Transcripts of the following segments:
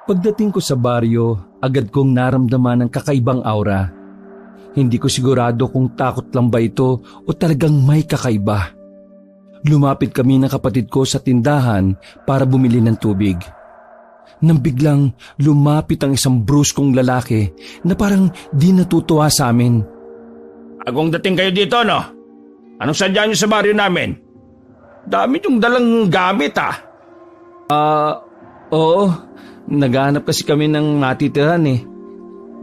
Pagdating ko sa baryo, agad kong naramdaman ang kakaibang aura. Hindi ko sigurado kung takot lang ba ito o talagang may kakaiba. Lumapit kami ng kapatid ko sa tindahan para bumili ng tubig. Nang biglang lumapit ang isang bruskong lalaki na parang di natutuwa sa amin. Agong dating kayo dito, no? Anong sadya niyo sa baryo namin? Dami yung dalang gamit, Oo, naghahanap kasi kami ng matitirahan eh.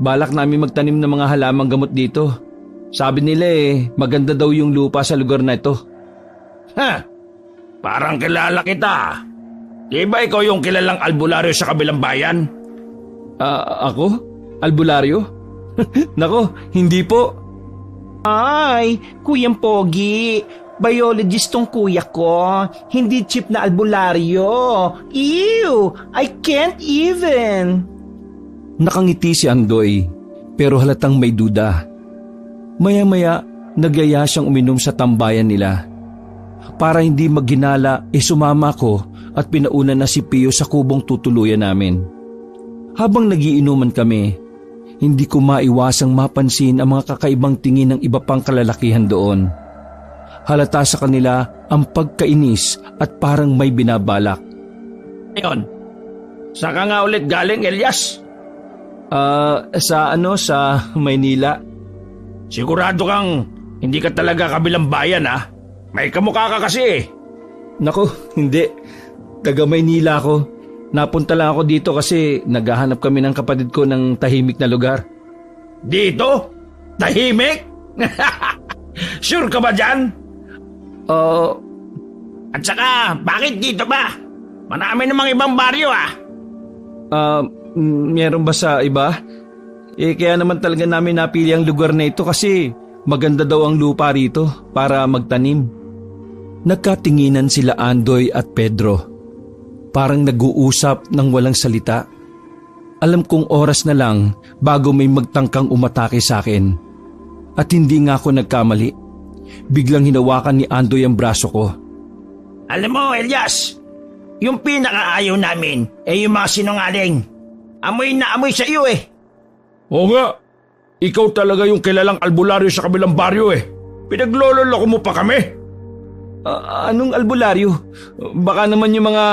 Balak namin magtanim ng mga halamang gamot dito. Sabi nila maganda daw yung lupa sa lugar na ito. Parang kilala kita. Di ba ikaw yung kilalang albularyo sa kabilang bayan? Ako? Albularyo? Nako, hindi po. Ay, Kuyang Pogi. Biologist tong kuya ko. Hindi cheap na albularyo. Ew! I can't even. Nakangiti si Andoy, pero halatang may duda. Maya-maya, nagyaya siyang uminom sa tambayan nila. Para hindi maghinala, sumama ko at pinauna na si Pio sa kubong tutuluyan namin. Habang nagiinuman kami, hindi ko maiwasang mapansin ang mga kakaibang tingin ng iba pang kalalakihan doon. Halata sa kanila ang pagkainis at parang may binabalak. Ngayon, saan ka nga ulit galing, Elias? Sa Maynila. Sigurado kang hindi ka talaga kabilang bayan, May kamukha ka kasi. Nako, hindi. Taga Maynila ako. Napunta lang ako dito kasi naghahanap kami ng kapatid ko ng tahimik na lugar. Dito? Tahimik? Sure ka ba dyan? At saka, bakit dito ba? Marami namang ibang baryo, Meron ba sa iba? Kaya naman talaga namin napili ang lugar na ito kasi maganda daw ang lupa rito para magtanim. Nagkatinginan sila Andoy at Pedro. Parang nag-uusap ng walang salita. Alam kong oras na lang bago may magtangkang umatake sa akin. At hindi nga ako nagkamali. Biglang hinawakan ni Andoy ang braso ko. Alam mo, Elias, yung pinakaayaw namin yung mga sinungaling. Amoy na amoy sa iyo Oo nga, ikaw talaga yung kilalang albularyo sa kabilang baryo Pinaglololoko mo pa kami. Anong albularyo? Baka naman yung mga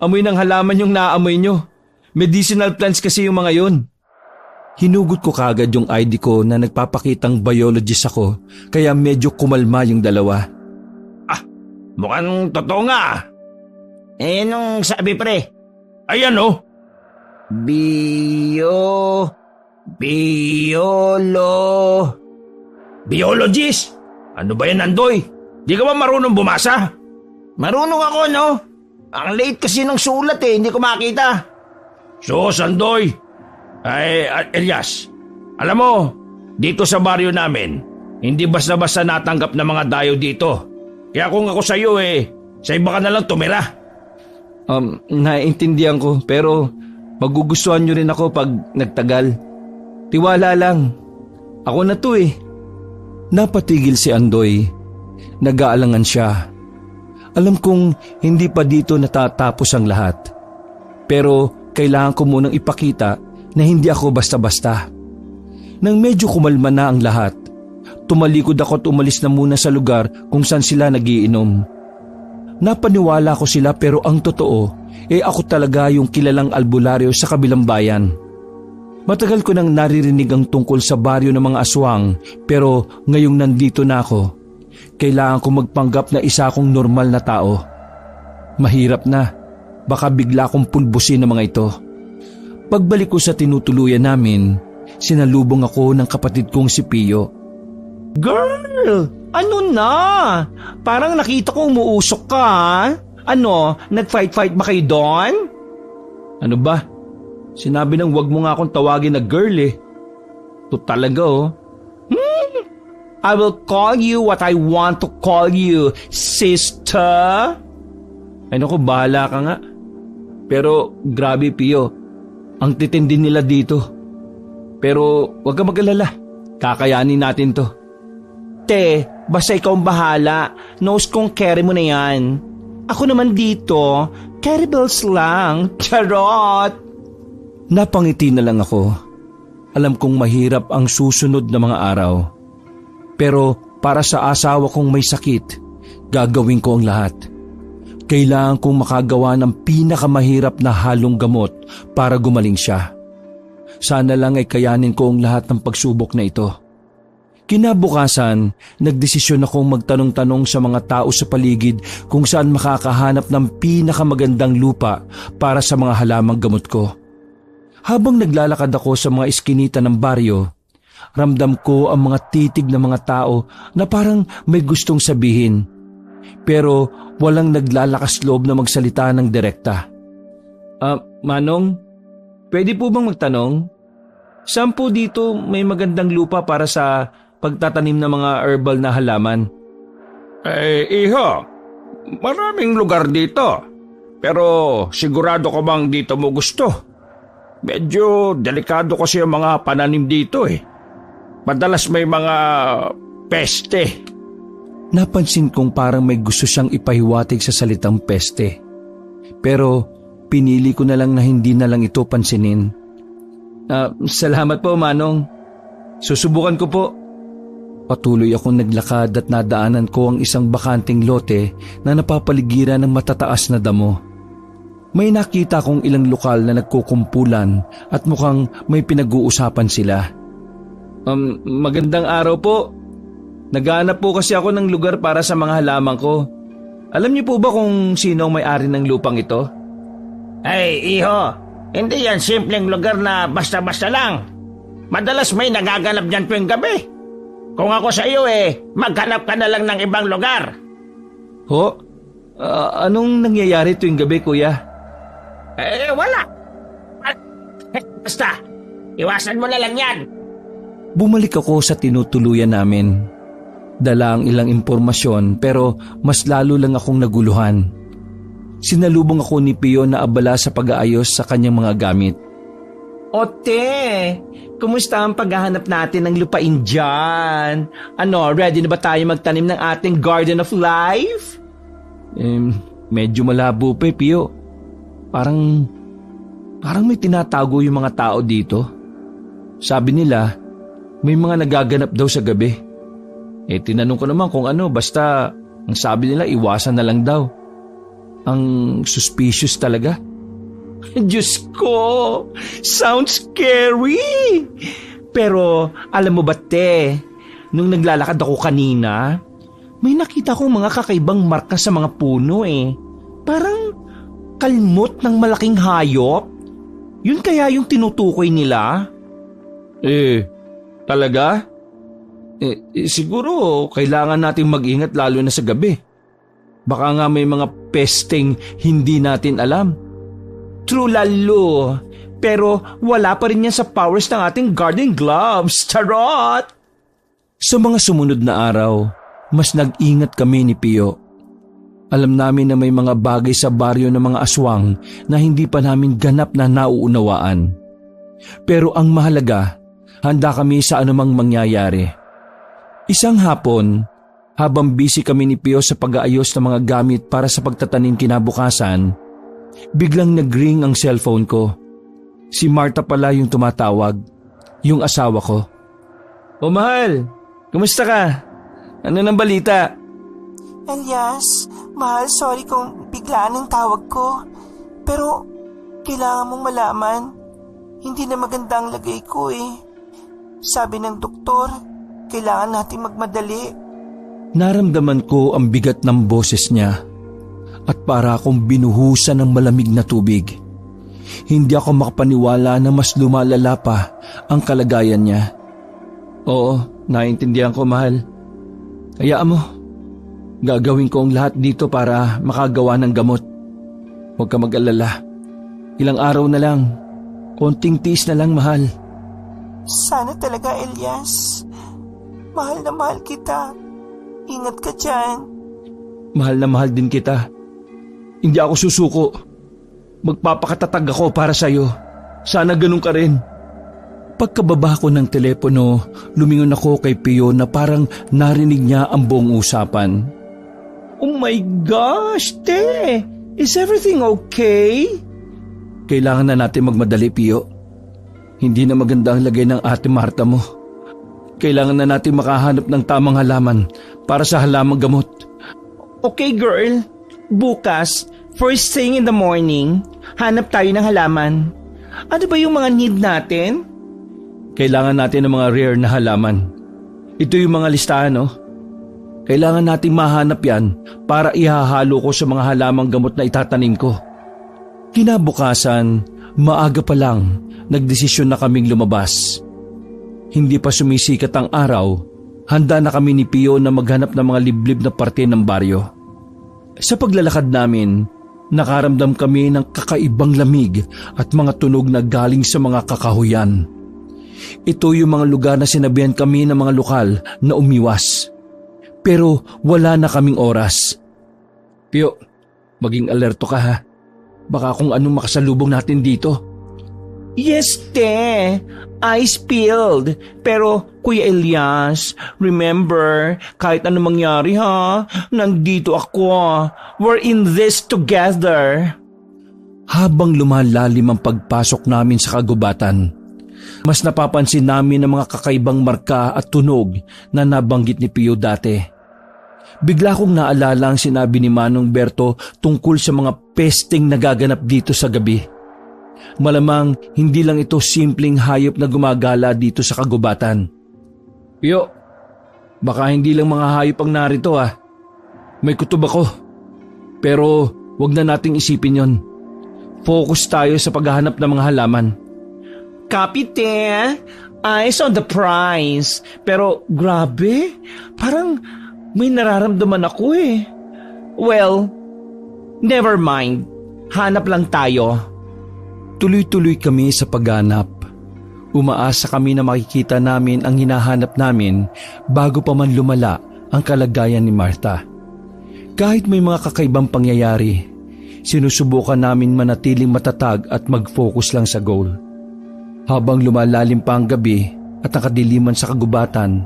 amoy ng halaman yung naamoy nyo. Medicinal plants kasi yung mga yun. Hinugot ko kagad yung ID ko na nagpapakitang biologist ako, kaya medyo kumalma yung dalawa. Mukhang totoo nga. Nung sabi pre? Ayan Biologist? Ano ba yan, Andoy? Di ka ba marunong bumasa? Marunong ako, no? Ang late kasi ng sulat hindi ko makita. Sus, Andoy. Ay, Elias, alam mo, dito sa baryo namin, hindi basta-basta natanggap ng mga dayo dito. Kaya kung ako sa iyo sa iba ka na lang tumira. Naiintindihan ko, pero magugustuhan nyo rin ako pag nagtagal. Tiwala lang. Ako na to Napatigil si Andoy. Nag-aalangan siya. Alam kong hindi pa dito natatapos ang lahat. Pero kailangan ko munang ipakita na hindi ako basta-basta. Nang medyo kumalma na ang lahat, tumalikod ako at umalis na muna sa lugar kung saan sila nagiinom. Napaniwala ko sila pero ang totoo, ako talaga yung kilalang albularyo sa kabilang bayan. Matagal ko nang naririnig ang tungkol sa baryo ng mga aswang pero ngayong nandito na ako, kailangan ko magpanggap na isa akong normal na tao. Mahirap na, baka bigla akong pulbusin ng mga ito. Pagbalik ko sa tinutuluyan namin, sinalubong ako ng kapatid kong si Pio. Girl, ano na? Parang nakita ko umuusok ka, nag-fight-fight ba kayo doon? Ano ba? Sinabi nang wag mo nga akong tawagin na girl Ito talaga I will call you what I want to call you, sister. Ay naku, bahala ka nga. Pero grabe Pio, ang titindi nila dito. Pero wag ka mag-alala, kakayanin natin to. Te, basta ikaw ang bahala. Nose kong carry mo na yan. Ako naman dito, carry bills lang. Charot! Napangiti na lang ako. Alam kong mahirap ang susunod na mga araw. Pero para sa asawa kong may sakit, gagawin ko ang lahat. Kailangan kong makagawa ng pinakamahirap na halong gamot para gumaling siya. Sana lang ay kayanin ko ang lahat ng pagsubok na ito. Kinabukasan, nagdesisyon akong magtanong-tanong sa mga tao sa paligid kung saan makakahanap ng pinakamagandang lupa para sa mga halamang gamot ko. Habang naglalakad ako sa mga iskinita ng baryo, ramdam ko ang mga titig ng mga tao na parang may gustong sabihin. Pero walang naglalakas loob na magsalita ng direkta. Manong, pwede po bang magtanong? Saan po dito may magandang lupa para sa pagtatanim ng mga herbal na halaman? Iho, maraming lugar dito. Pero sigurado ko bang dito mo gusto? Medyo delikado kasi ang mga pananim dito eh. Madalas may mga peste. Napansin kong parang may gusto siyang ipahiwatig sa salitang peste. Pero pinili ko na lang na hindi na lang ito pansinin. Salamat po, Manong. Susubukan ko po. Patuloy akong naglakad at nadaanan ko ang isang bakanting lote na napapaligiran ng matataas na damo. May nakita kong ilang lokal na nagkukumpulan at mukhang may pinag-uusapan sila. Magandang araw po. Naghahanap po kasi ako ng lugar para sa mga halaman ko. Alam niyo po ba kung sino ang may-ari ng lupang ito? Ay, iho, hindi yan simpleng lugar na basta-basta lang. Madalas may nagaganap dyan tuwing gabi. Kung ako sa iyo maghanap ka na lang ng ibang lugar. Ho? Anong nangyayari tuwing gabi, kuya? Wala. Basta, iwasan mo na lang yan. Bumalik ako sa tinutuluyan namin. Dala ang ilang impormasyon pero mas lalo lang akong naguluhan. Sinalubong ako ni Pio na abala sa pag-aayos sa kanyang mga gamit. Ote, kumusta ang paghahanap natin ng lupain dyan? Ready na ba tayo magtanim ng ating Garden of Life? Medyo malabo pa Pio. Parang may tinatago yung mga tao dito. Sabi nila, may mga nagaganap daw sa gabi. Tinanong ko naman kung ano, basta ang sabi nila iwasan na lang daw. Ang suspicious talaga. Diyos ko, sounds scary. Pero alam mo ba te, nung naglalakad ako kanina, may nakita kong mga kakaibang marka sa mga puno Parang kalmot ng malaking hayop. Yun kaya yung tinutukoy nila? Talaga? Siguro kailangan nating mag-ingat lalo na sa gabi. Baka nga may mga pesteng hindi natin alam. True lalo. Pero wala pa rin yan sa powers ng ating garden gloves. Charot! Sa mga sumunod na araw, mas nag-ingat kami ni Pio. Alam namin na may mga bagay sa baryo ng mga aswang na hindi pa namin ganap na nauunawaan. Pero ang mahalaga, handa kami sa anumang mangyayari. Isang hapon, habang busy kami ni Pio sa pag-aayos ng mga gamit para sa pagtatanim kinabukasan, biglang nag-ring ang cellphone ko. Si Marta pala yung tumatawag, yung asawa ko. O mahal, kumusta ka? Ano nang balita? Elias, mahal, sorry kung biglaan ang tawag ko. Pero kailangan mong malaman, hindi na maganda ang lagay ko Sabi ng doktor, kailangan nating magmadali. Naramdaman ko ang bigat ng boses niya at para akong binuhusan ng malamig na tubig. Hindi ako makapaniwala na mas lumalala pa ang kalagayan niya. Oo, naiintindihan ko mahal. Hayaan mo, gagawin ko ang lahat dito para makagawa ng gamot. Huwag ka mag-alala. Ilang araw na lang, konting tiis na lang mahal. Sana talaga, Elias. Mahal na mahal kita. Ingat ka dyan. Mahal na mahal din kita. Hindi ako susuko. Magpapakatatag ako para sa'yo. Sana ganun ka rin. Pagkababa ko ng telepono, lumingon ako kay Pio na parang narinig niya ang buong usapan. Oh my gosh, te! Is everything okay? Kailangan na natin magmadali, Pio. Hindi na maganda ang lagay ng Ate Marta mo. Kailangan na natin makahanap ng tamang halaman para sa halamang gamot. Okay girl, bukas, first thing in the morning, hanap tayo ng halaman. Ano ba yung mga need natin? Kailangan natin ng mga rare na halaman. Ito yung mga listahan, no? Kailangan nating mahanap yan para ihahalo ko sa mga halamang gamot na itatanim ko. Kinabukasan, maaga pa lang, nagdesisyon na kaming lumabas. Hindi pa sumisikat ang araw, handa na kami ni Pio na maghanap ng mga liblib na parte ng baryo. Sa paglalakad namin, nakaramdam kami ng kakaibang lamig at mga tunog na galing sa mga kakahuyan. Ito yung mga lugar na sinabihan kami ng mga lokal na umiwas. Pero wala na kaming oras. Pio, maging alerto ka ha. Baka kung anong makasalubong natin dito. Yes, te. I spilled. Pero, Kuya Elias, remember, kahit ano mangyari ha, nandito ako. We're in this together. Habang lumalalim ang pagpasok namin sa kagubatan, mas napapansin namin ang mga kakaibang marka at tunog na nabanggit ni Pio dati. Bigla kong naalala ang sinabi ni Manong Berto tungkol sa mga pesting nagaganap dito sa gabi. Malamang hindi lang ito simpleng hayop na gumagala dito sa kagubatan. Pio, baka hindi lang mga hayop ang narito ah. May kutob ako. Pero wag na nating isipin yon. Focus tayo sa paghahanap ng mga halaman. Copy, te. Eyes on the prize. Pero grabe, parang may nararamdaman ako eh. Well, never mind. Hanap lang tayo. Tuloy-tuloy kami sa paghanap. Umaasa kami na makikita namin ang hinahanap namin bago pa man lumala ang kalagayan ni Marta. Kahit may mga kakaibang pangyayari, sinusubukan namin manatiling matatag at mag-focus lang sa goal. Habang lumalalim pa ang gabi at ang kadiliman sa kagubatan,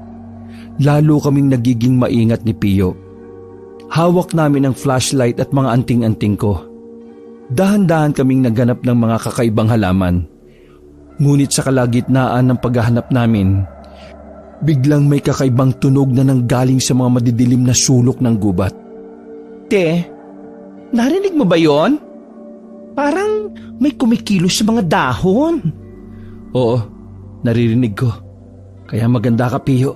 lalo kaming nagiging maingat ni Pio. Hawak namin ang flashlight at mga anting-anting ko. Dahan-dahan kaming naghanap ng mga kakaibang halaman. Ngunit sa kalagitnaan ng paghahanap namin, biglang may kakaibang tunog na nanggaling sa mga madidilim na sulok ng gubat. Te, narinig mo ba yon? Parang may kumikilos sa mga dahon. Oo, naririnig ko. Kaya maganda ka, Pio.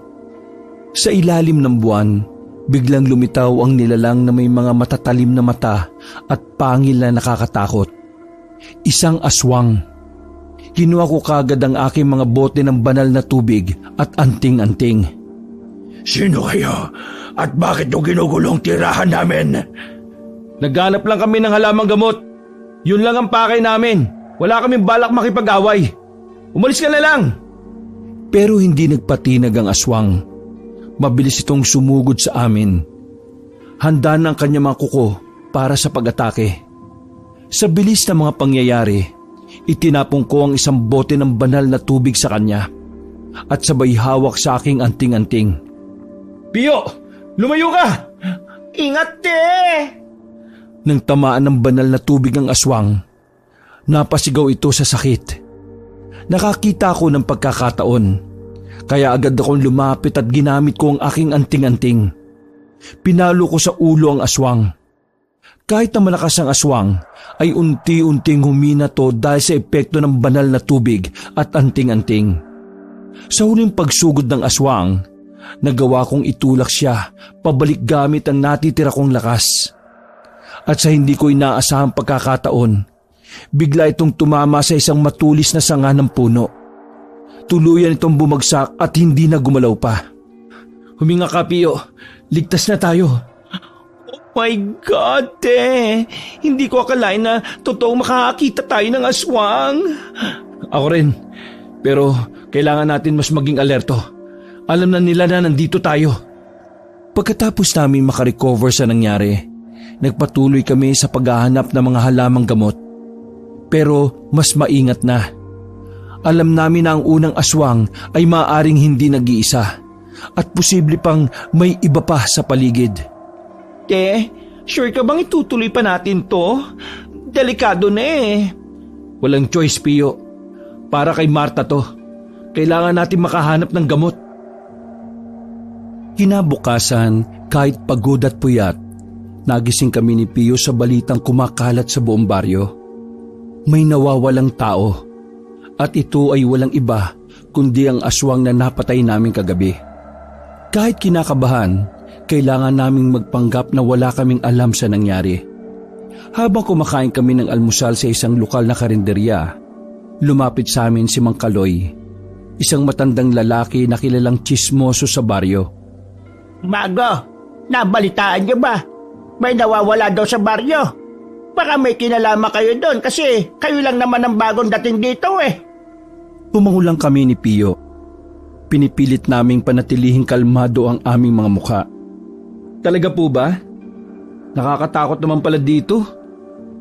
Sa ilalim ng buwan, biglang lumitaw ang nilalang na may mga matatalim na mata at pangil na nakakatakot. Isang aswang. Kinuha ko kagad ang aking mga bote ng banal na tubig at anting-anting. Sino kayo? At bakit yung ginugulong tirahan namin? Naghanap lang kami ng halamang gamot. Yun lang ang pakay namin. Wala kaming balak makipag-away. Umalis ka na lang! Pero hindi nagpatinag ang aswang. Mabilis itong sumugod sa amin. Handa na ang kanyang mga kuko para sa pag-atake. Sa bilis ng mga pangyayari, itinapong ko ang isang bote ng banal na tubig sa kanya at sabay hawak sa aking anting-anting. Pio! Lumayo ka! Ingat, te! Nang tamaan ng banal na tubig ang aswang, napasigaw ito sa sakit. Nakakita ko ng pagkakataon, kaya agad akong lumapit at ginamit ko ang aking anting-anting. Pinalo ko sa ulo ang aswang. Kahit na malakas ang aswang, ay unti-unting humina to dahil sa epekto ng banal na tubig at anting-anting. Sa huling pagsugod ng aswang, nagawa kong itulak siya pabalik gamit ang natitira kong lakas. At sa hindi ko inaasahang pagkakataon, bigla itong tumama sa isang matulis na sanga ng puno. Tuluyan itong bumagsak at hindi na gumalaw pa. Huminga ka, Pio. Ligtas na tayo. Oh my God, te! Hindi ko akalain na totoong makakakita tayo ng aswang. Ako rin. Pero kailangan natin mas maging alerto. Alam na nila na nandito tayo. Pagkatapos namin makarecover sa nangyari, nagpatuloy kami sa paghahanap ng mga halamang gamot. Pero mas maingat na. Alam namin na ang unang aswang ay maaaring hindi nag-iisa at posible pang may iba pa sa paligid. Te, sure ka bang itutuloy pa natin to? Delikado na eh. Walang choice, Pio. Para kay Marta to. Kailangan natin makahanap ng gamot. Kinabukasan, kahit pagod at puyat, nagising kami ni Pio sa balitang kumakalat sa buong baryo. May nawawalang tao at ito ay walang iba kundi ang aswang na napatay namin kagabi. Kahit kinakabahan, kailangan naming magpanggap na wala kaming alam sa nangyari. Habang kumakain kami ng almusal sa isang lokal na karinderya, lumapit sa amin si Mang Kaloy, isang matandang lalaki na kilalang tsismoso sa baryo. Mago, nabalitaan niyo ba? May nawawala daw sa baryo. Baka may kinalaman kayo doon kasi kayo lang naman ang bagong dating dito eh. Tumangulang kami ni Pio. Pinipilit naming panatilihing kalmado ang aming mga mukha. Talaga po ba? Nakakatakot naman pala dito.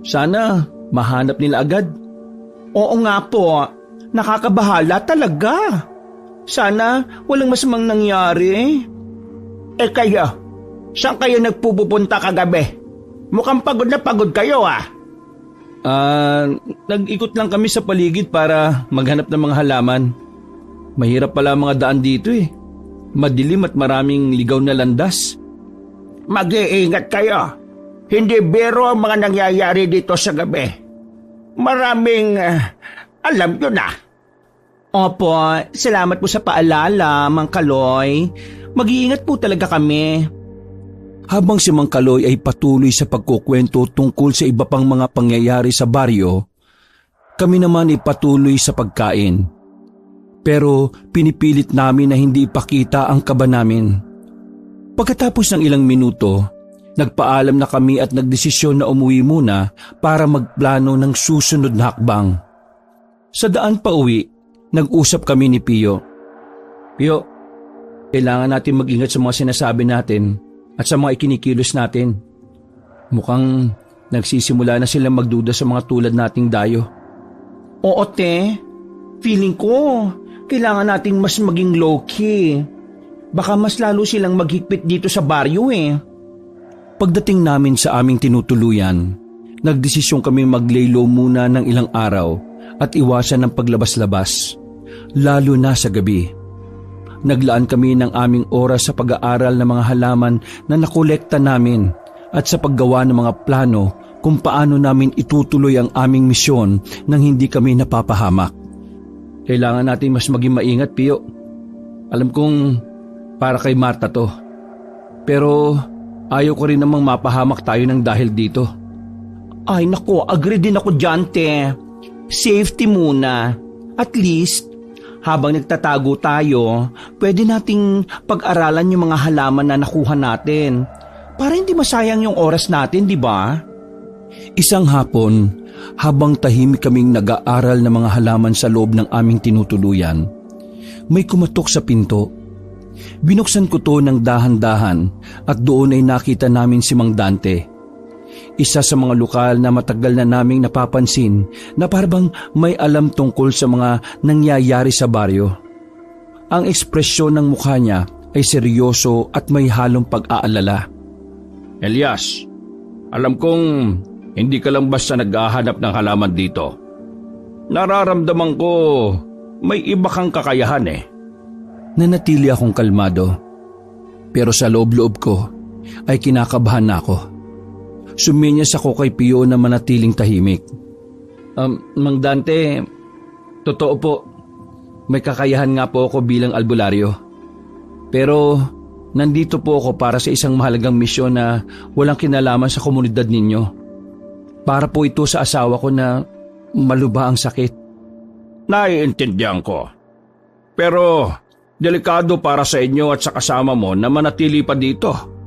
Sana mahanap nila agad. Oo nga po, nakakabahala talaga. Sana walang masamang nangyari. Eh kayo, saan kayo nagpupunta kagabi? Mukhang pagod na pagod kayo ah. Nag-ikot lang kami sa paligid para maghanap ng mga halaman. Mahirap pala ang mga daan dito eh. Madilim at maraming ligaw na landas. Mag-iingat kayo. Hindi biro ang mga nangyayari dito sa gabi. Maraming alam nyo na. Opo, salamat po sa paalala, Mang Kaloy. Mag-iingat po talaga kami. Habang si Mang Kaloy ay patuloy sa pagkukwento tungkol sa iba pang mga pangyayari sa baryo, kami naman ay patuloy sa pagkain. Pero pinipilit namin na hindi ipakita ang kaba namin. Pagkatapos ng ilang minuto, nagpaalam na kami at nagdesisyon na umuwi muna para magplano ng susunod na hakbang. Sa daan pa uwi, nag-usap kami ni Pio. Pio, kailangan natin mag-ingat sa mga sinasabi natin at sa mga ikinikilos natin. Mukhang nagsisimula na silang magduda sa mga tulad nating dayo. Oo, te. Feeling ko, kailangan nating mas maging low-key. Baka mas lalo silang maghigpit dito sa baryo eh. Pagdating namin sa aming tinutuluyan, nagdesisyon kami mag-lay low muna ng ilang araw at iwasan ng paglabas-labas, lalo na sa gabi. Naglaan kami ng aming oras sa pag-aaral ng mga halaman na nakolekta namin at sa paggawa ng mga plano kung paano namin itutuloy ang aming misyon nang hindi kami napapahamak. Kailangan natin mas maging maingat, Pio. Alam kong para kay Marta to. Pero ayaw ko rin namang mapahamak tayo ng dahil dito. Ay nako, agree din ako dyan, te. Safety muna. At least, habang nagtatago tayo, pwede nating pag-aralan yung mga halaman na nakuha natin. Para hindi masayang yung oras natin, di ba? Isang hapon, habang tahimik kaming nag-aaral ng mga halaman sa loob ng aming tinutuluyan, may kumatok sa pinto. Binuksan ko to ng dahan-dahan at doon ay nakita namin si Mang Dante. Isa sa mga lokal na matagal na naming napapansin na parang may alam tungkol sa mga nangyayari sa baryo. Ang ekspresyon ng mukha niya ay seryoso at may halong pag-aalala. Elias, alam kong hindi ka lang basta naghahanap ng halaman dito. Nararamdaman ko may iba kang kakayahan eh. Nanatili akong kalmado, pero sa loob-loob ko ay kinakabahan na ako. Suminyas ako kay Pio na manatiling tahimik. Mang Dante, totoo po, may kakayahan nga po ako bilang albularyo. Pero nandito po ako para sa isang mahalagang misyon na walang kinalaman sa komunidad ninyo. Para po ito sa asawa ko na malubha ang sakit. Naiintindihan ko. Pero delikado para sa inyo at sa kasama mo na manatili pa dito.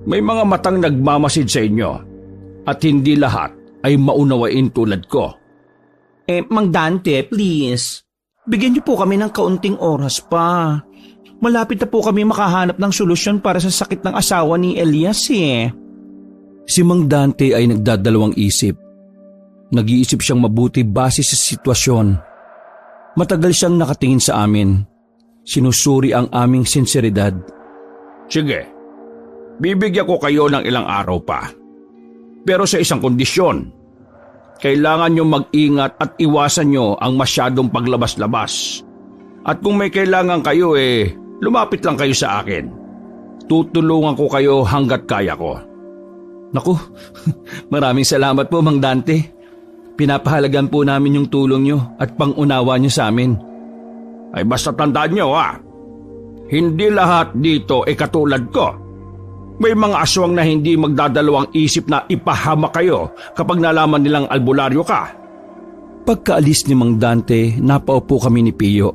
May mga matang nagmamasid sa inyo at hindi lahat ay maunawain tulad ko. Mang Dante, please. Bigyan niyo po kami ng kaunting oras pa. Malapit na po kami makahanap ng solusyon para sa sakit ng asawa ni Elias eh. Si Mang Dante ay nagdadalawang isip. Nag-iisip siyang mabuti base sa sitwasyon. Matagal siyang nakatingin sa amin. Sinusuri ang aming sinseridad. Sige, bibigyan ko kayo ng ilang araw pa. Pero sa isang kondisyon. kailangan nyo mag-ingat at iwasan nyo ang masyadong paglabas-labas. At kung may kailangan kayo lumapit lang kayo sa akin. Tutulungan ko kayo hanggat kaya ko. Naku, maraming salamat po Mang Dante. Pinapahalagan po namin yung tulong nyo at pangunawa nyo sa amin. Ay basta tandaan nyo hindi lahat dito katulad ko. May mga aswang na hindi magdadalawang isip na ipahama kayo kapag nalaman nilang albularyo ka. Pagkaalis ni Mang Dante, napaupo kami ni Pio.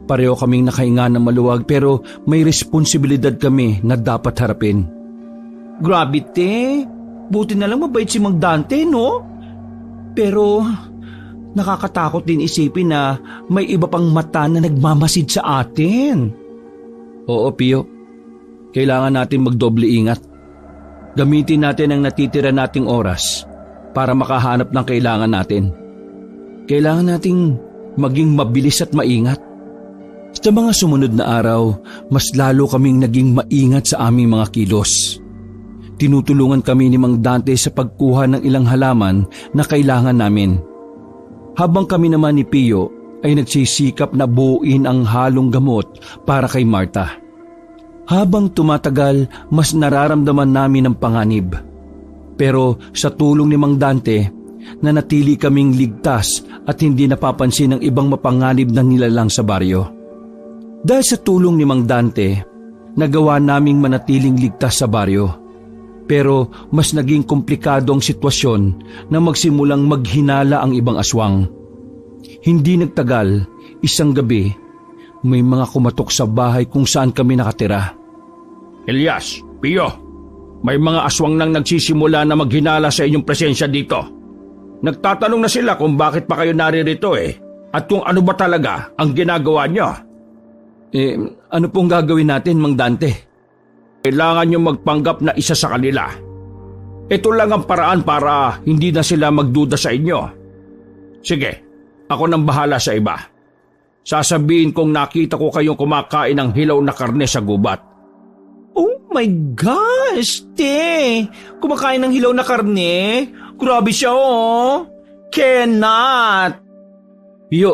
Pareho kaming nakahinga ng maluwag pero may responsibilidad kami na dapat harapin. Grabe te, buti na lang mabait si Mang Dante, no? Pero nakakatakot din isipin na may iba pang mata na nagmamasid sa atin. Oo, Pio. Kailangan natin magdoble ingat. Gamitin natin ang natitira nating oras para makahanap ng kailangan natin. Kailangan nating maging mabilis at maingat. Sa mga sumunod na araw, mas lalo kaming naging maingat sa aming mga kilos. Tinutulungan kami ni Mang Dante sa pagkuha ng ilang halaman na kailangan namin. Habang kami naman ni Pio ay nagsisikap na buuin ang halong gamot para kay Marta. Habang tumatagal, mas nararamdaman namin ang panganib. Pero sa tulong ni Mang Dante, nanatili kaming ligtas at hindi napapansin ng ibang mapanganib na nilalang sa baryo. Dahil sa tulong ni Mang Dante, nagawa naming manatiling ligtas sa baryo. Pero mas naging komplikado ang sitwasyon na magsimulang maghinala ang ibang aswang. Hindi nagtagal, isang gabi, may mga kumatok sa bahay kung saan kami nakatira. Elias, Pio, may mga aswang nang nagsisimula na maghinala sa inyong presensya dito. Nagtatanong na sila kung bakit pa kayo naririto at kung ano ba talaga ang ginagawa nyo. Ano pong gagawin natin, Mang Dante? Kailangan nyo magpanggap na isa sa kanila. Ito lang ang paraan para hindi na sila magduda sa inyo. Sige, ako nang bahala sa iba. Sasabihin kong nakita ko kayong kumakain ng hilaw na karne sa gubat. Oh my gosh, te! Kumakain ng hilaw na karne? Grabe siya, oh! Cannot! Pio,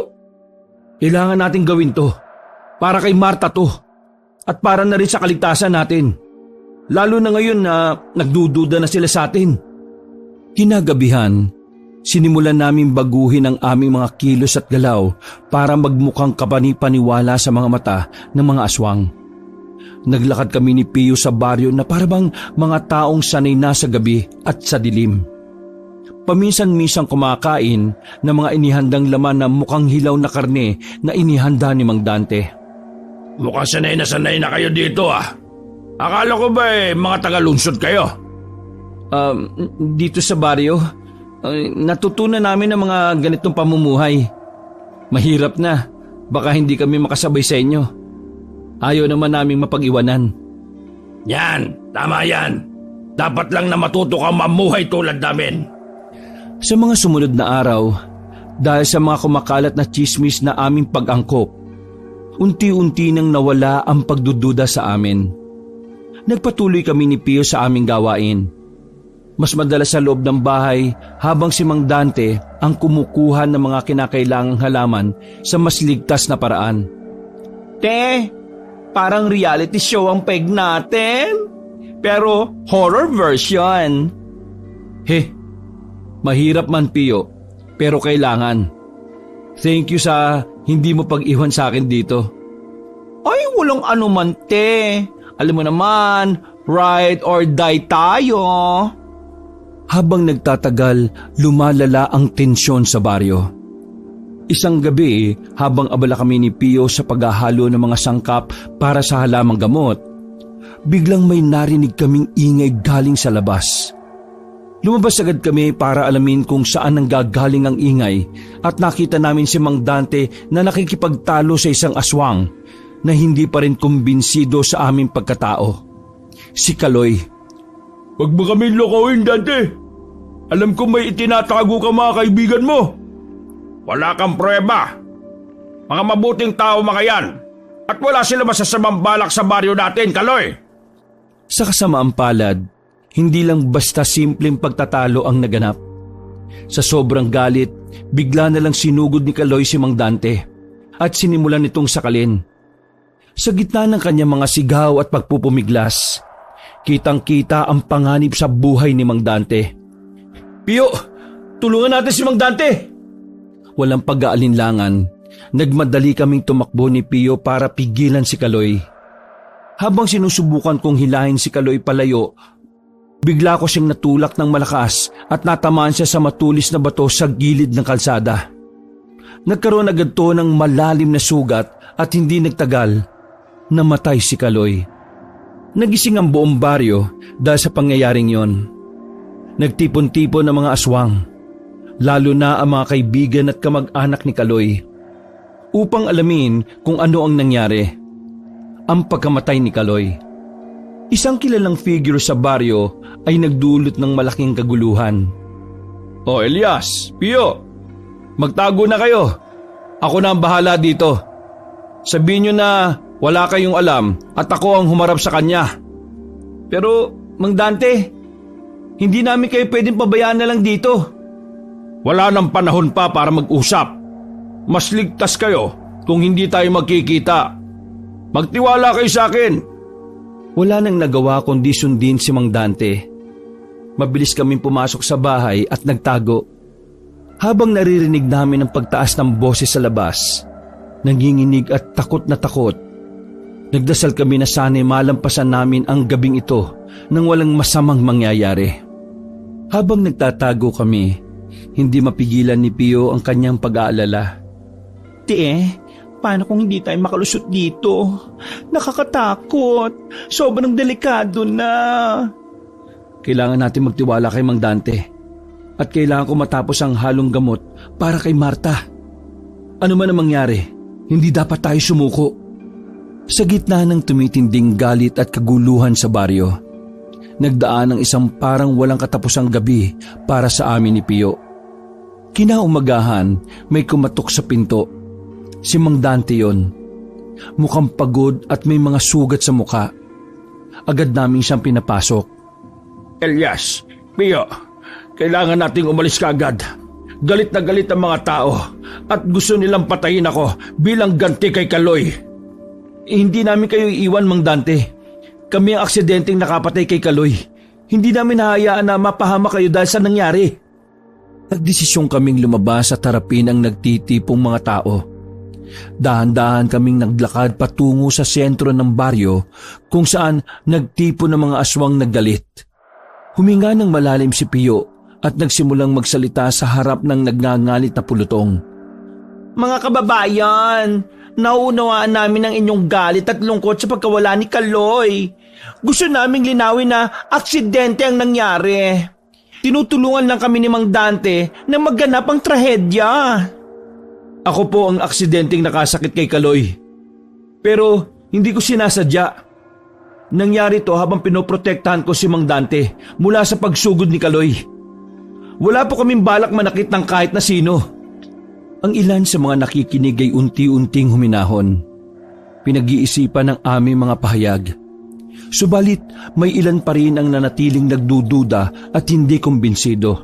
kailangan natin gawin to. Para kay Marta to. At para na rin sa kaligtasan natin. Lalo na ngayon na nagdududa na sila sa atin. Kinagabihan, sinimulan namin baguhin ang aming mga kilos at galaw para magmukhang kapani-paniwala sa mga mata ng mga aswang. Naglakad kami ni Pio sa baryo na parabang mga taong sanay na sa gabi at sa dilim. Paminsan-misang kumakain ng mga inihandang laman na mukhang hilaw na karne na inihanda ni Mang Dante. Mukhang sanay na kayo dito Akala ko ba mga taga-lungsod kayo? Dito sa baryo, natutunan namin ang mga ganitong pamumuhay. Mahirap na, baka hindi kami makasabay sa inyo. Ayaw naman naming mapag-iwanan. Yan, tama yan. Dapat lang na matuto kang mamuhay tulad namin. Sa mga sumunod na araw, dahil sa mga kumakalat na tsismis na aming pag-angkop, unti-unti nang nawala ang pagdududa sa amin. Nagpatuloy kami ni Pio sa aming gawain. Mas madalas sa loob ng bahay habang si Mang Dante ang kumukuha ng mga kinakailangang halaman sa mas ligtas na paraan. Te, parang reality show ang peg natin. Pero horror version. Mahirap man Pio, pero kailangan. Thank you sa hindi mo pag-iwan sa akin dito. Ay, walang anuman, te. Alam mo naman, ride or die tayo. Habang nagtatagal, lumalala ang tensyon sa baryo. Isang gabi, habang abala kami ni Pio sa paghahalo ng mga sangkap para sa halamang gamot, biglang may narinig kaming ingay galing sa labas. Lumabas agad kami para alamin kung saan nanggagaling ang ingay at nakita namin si Mang Dante na nakikipagtalo sa isang aswang na hindi pa rin kumbinsido sa aming pagkatao. Si Kaloy. Huwag mo kami lokawin, Dante. Alam ko may itinatago ka mga kaibigan mo. Wala kang pruweba. Mga mabuting tao mga yan. At wala sila masasamang balak sa baryo natin, Kaloy. Sa kasamaang palad, hindi lang basta simpleng pagtatalo ang naganap. Sa sobrang galit, bigla na lang sinugod ni Kaloy si Mang Dante at sinimulan nitong sakalin. Sa gitna ng kanyang mga sigaw at pagpupumiglas, kitang-kita ang panganib sa buhay ni Mang Dante. Pio, tulungan natin si Mang Dante! Walang pag-aalinlangan, nagmadali kaming tumakbo ni Pio para pigilan si Kaloy. Habang sinusubukan kong hilahin si Kaloy palayo, bigla ko siyang natulak ng malakas at natamaan siya sa matulis na bato sa gilid ng kalsada. Nagkaroon agad to ng malalim na sugat at hindi nagtagal, namatay si Kaloy. Nagising ang buong baryo dahil sa pangyayaring yon. Nagtipon-tipon ang mga aswang, lalo na ang mga kaibigan at kamag-anak ni Kaloy, upang alamin kung ano ang nangyari. Ang pagkamatay ni Kaloy. Isang kilalang figure sa baryo ay nagdulot ng malaking kaguluhan. O Elias, Pio, magtago na kayo. Ako na ang bahala dito. Sabihin nyo na wala kayong alam at ako ang humarap sa kanya. Pero, Mang Dante, hindi namin kayo pwedeng pabayaan na lang dito. Wala nang panahon pa para mag-usap. Mas ligtas kayo kung hindi tayo magkikita. Magtiwala kayo sa akin. Wala nang nagawa kundi sundin si Mang Dante. Mabilis kaming pumasok sa bahay at nagtago. Habang naririnig namin ang pagtaas ng boses sa labas, nanginginig at takot na takot, nagdasal kami na sana'y malampasan namin ang gabing ito nang walang masamang mangyayari. Habang nagtatago kami, hindi mapigilan ni Pio ang kanyang pag-aalala. Paano kung hindi tayo makalusot dito? Nakakatakot. Sobrang delikado na. Kailangan natin magtiwala kay Mang Dante. At kailangan ko matapos ang halong gamot para kay Marta. Ano man ang mangyari, hindi dapat tayo sumuko. Sa gitna ng tumitinding galit at kaguluhan sa baryo, nagdaan ang isang parang walang katapusang gabi para sa amin ni Pio. Kinaumagahan, may kumatok sa pinto. Si Mang Dante yon. Mukhang pagod at may mga sugat sa mukha. Agad namin siyang pinapasok. Elias, Pio, kailangan nating umalis kaagad. Galit na galit ang mga tao at gusto nilang patayin ako bilang ganti kay Kaloy. Hindi namin kayo iiwan, Mang Dante. Kami ang aksidenteng nakapatay kay Kaloy. Hindi namin hahayaan na mapahama kayo dahil sa nangyari. Nagdesisyon kaming lumabas at harapin ang nagtitipong mga tao. Dahan-dahan kaming naglakad patungo sa sentro ng baryo kung saan nagtipon ng mga aswang naggalit. Huminga ng malalim si Pio at nagsimulang magsalita sa harap ng nagngangalit na pulutong. Mga kababayan, nauunawaan namin ang inyong galit at lungkot sa pagkawala ni Kaloy. Gusto naming linawin na aksidente ang nangyari. Tinutulungan lang kami ni Mang Dante na magganap ang trahedya. Ako po ang aksidenteng nakasakit kay Kaloy. Pero hindi ko sinasadya. Nangyari to habang pinoprotektahan ko si Mang Dante mula sa pagsugod ni Kaloy. Wala po kaming balak manakit ng kahit na sino. Ang ilan sa mga nakikinig ay unti-unting huminahon. Pinag-iisipan ng aming mga pahayag. Subalit may ilan pa rin ang nanatiling nagdududa at hindi kumbinsido.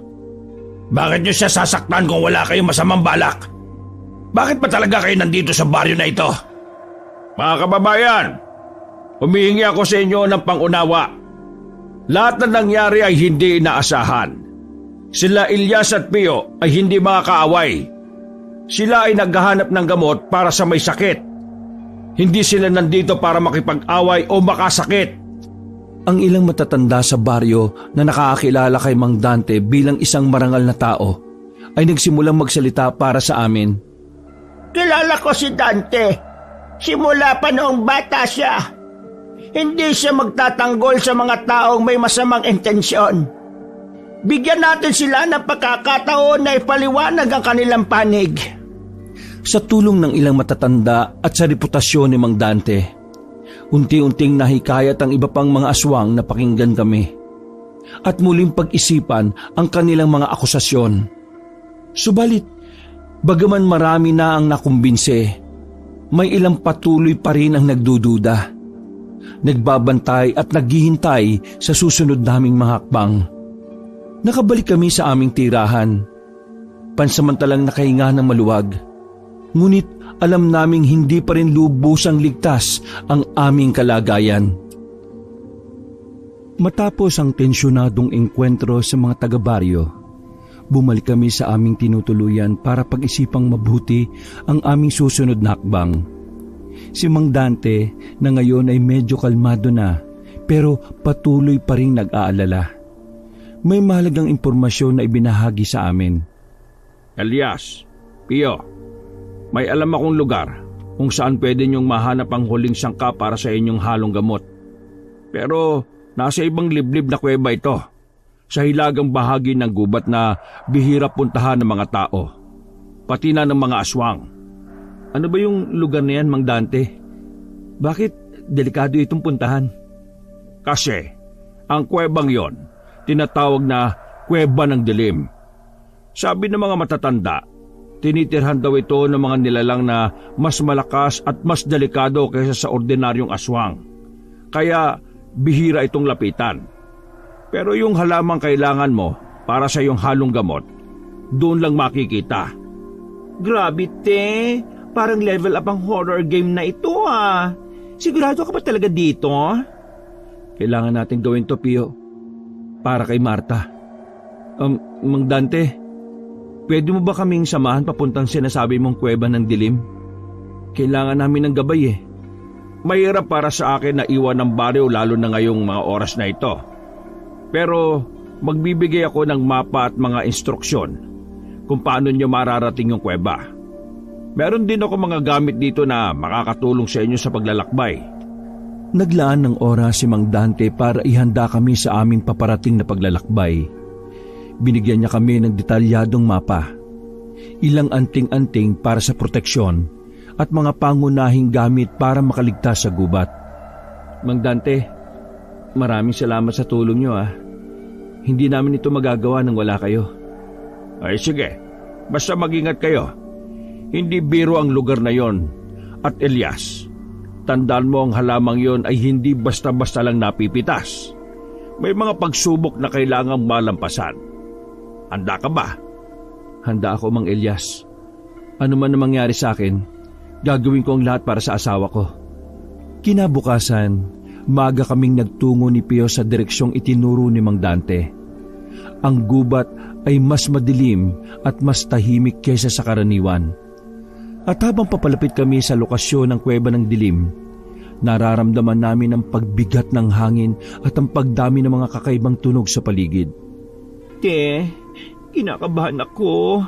Bakit niyo siya sasaktan kung wala kayong masamang balak? Bakit ba talaga kayo nandito sa baryo na ito? Mga kababayan, humihingi ako sa inyo ng pangunawa. Lahat na nangyari ay hindi inaasahan. Sila Elias at Pio ay hindi mga kaaway. Sila ay naghahanap ng gamot para sa may sakit. Hindi sila nandito para makipag-away o makasakit. Ang ilang matatanda sa baryo na nakakakilala kay Mang Dante bilang isang marangal na tao ay nagsimulang magsalita para sa amin. Kilala ko si Dante. Simula pa noong bata siya. Hindi siya magtatanggol sa mga taong may masamang intensyon. Bigyan natin sila ng pagkakataon na ipaliwanag ang kanilang panig. Sa tulong ng ilang matatanda at sa reputasyon ni Mang Dante, unti-unting nahikayat ang iba pang mga aswang na pakinggan kami at muling pag-isipan ang kanilang mga akusasyon. Subalit, bagaman marami na ang nakumbinse, may ilang patuloy pa rin ang nagdududa. Nagbabantay at naghihintay sa susunod naming mga hakbang. Nakabalik kami sa aming tirahan pansamantalang nakahinga ng maluwag. Ngunit alam naming hindi pa rin lubusang ligtas ang aming kalagayan. Matapos ang tensyonadong engkwentro sa mga taga-baryo, bumalik kami sa aming tinutuluyan para pag-isipang mabuti ang aming susunod na hakbang. Si Mang Dante na ngayon ay medyo kalmado na pero patuloy pa rin nag-aalala. May mahalagang impormasyon na ibinahagi sa amin. Elias, Pio, may alam akong lugar kung saan pwede niyong mahanap ang huling sangka para sa inyong halong gamot. Pero nasa ibang liblib na kuweba ito, sa hilagang bahagi ng gubat na bihira puntahan ng mga tao, pati na ng mga aswang. Ano ba yung lugar na yan, Mang Dante? Bakit delikado itong puntahan? Kasi ang kuwebang yon, tinatawag na Kuweba ng Dilim. Sabi ng mga matatanda, tinitirhan daw ito ng mga nilalang na mas malakas at mas delikado kaysa sa ordinaryong aswang. Kaya bihira itong lapitan. Pero yung halamang kailangan mo para sa iyong halong gamot, doon lang makikita. Grabe, te. Parang level up ang horror game na ito, ah. Sigurado ka ba talaga dito? Kailangan natin gawin to, Pio. Para kay Marta. Mang Dante, pwede mo ba kaming samahan papuntang sinasabi mong Kuweba ng Dilim? Kailangan namin ng gabay eh. Mahirap para sa akin na iwan ng baryo lalo na ngayong mga oras na ito. Pero magbibigay ako ng mapa at mga instruksyon kung paano nyo mararating yung kuweba. Meron din ako mga gamit dito na makakatulong sa inyo sa paglalakbay. Naglaan ng oras si Mang Dante para ihanda kami sa aming paparating na paglalakbay. Binigyan niya kami ng detalyadong mapa, ilang anting-anting para sa proteksyon at mga pangunahing gamit para makaligtas sa gubat. Mang Dante, maraming salamat sa tulong niyo ah. Hindi namin ito magagawa nang wala kayo. Ay sige, basta mag-ingat kayo. Hindi biro ang lugar na yon. At Elias, tandaan mo ang halamang yon ay hindi basta-basta lang napipitas. May mga pagsubok na kailangang malampasan. Handa ka ba? Handa ako, Mang Elias. Ano man na mangyari sa akin, gagawin ko ang lahat para sa asawa ko. Kinabukasan, maaga kaming nagtungo ni Pio sa direksyong itinuro ni Mang Dante. Ang gubat ay mas madilim at mas tahimik kaysa sa karaniwan. At habang papalapit kami sa lokasyon ng Kuweba ng Dilim, nararamdaman namin ang pagbigat ng hangin at ang pagdami ng mga kakaibang tunog sa paligid. Te, kinakabahan ako.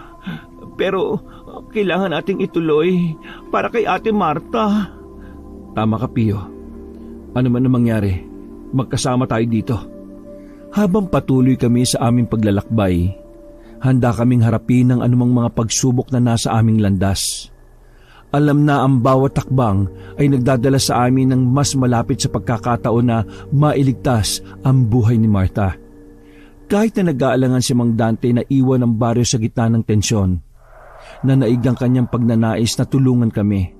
Pero kailangan nating ituloy para kay Ate Marta. Tama ka, Pio. Ano man na mangyari, magkasama tayo dito. Habang patuloy kami sa aming paglalakbay, handa kaming harapin ang anumang mga pagsubok na nasa aming landas. Alam na ang bawat takbang ay nagdadala sa amin ng mas malapit sa pagkakataon na mailigtas ang buhay ni Marta. Kahit na nag-aalangan si Mang Dante na iwan ang baryo sa gitna ng tensyon, nanaig ang kanyang pagnanais na tulungan kami.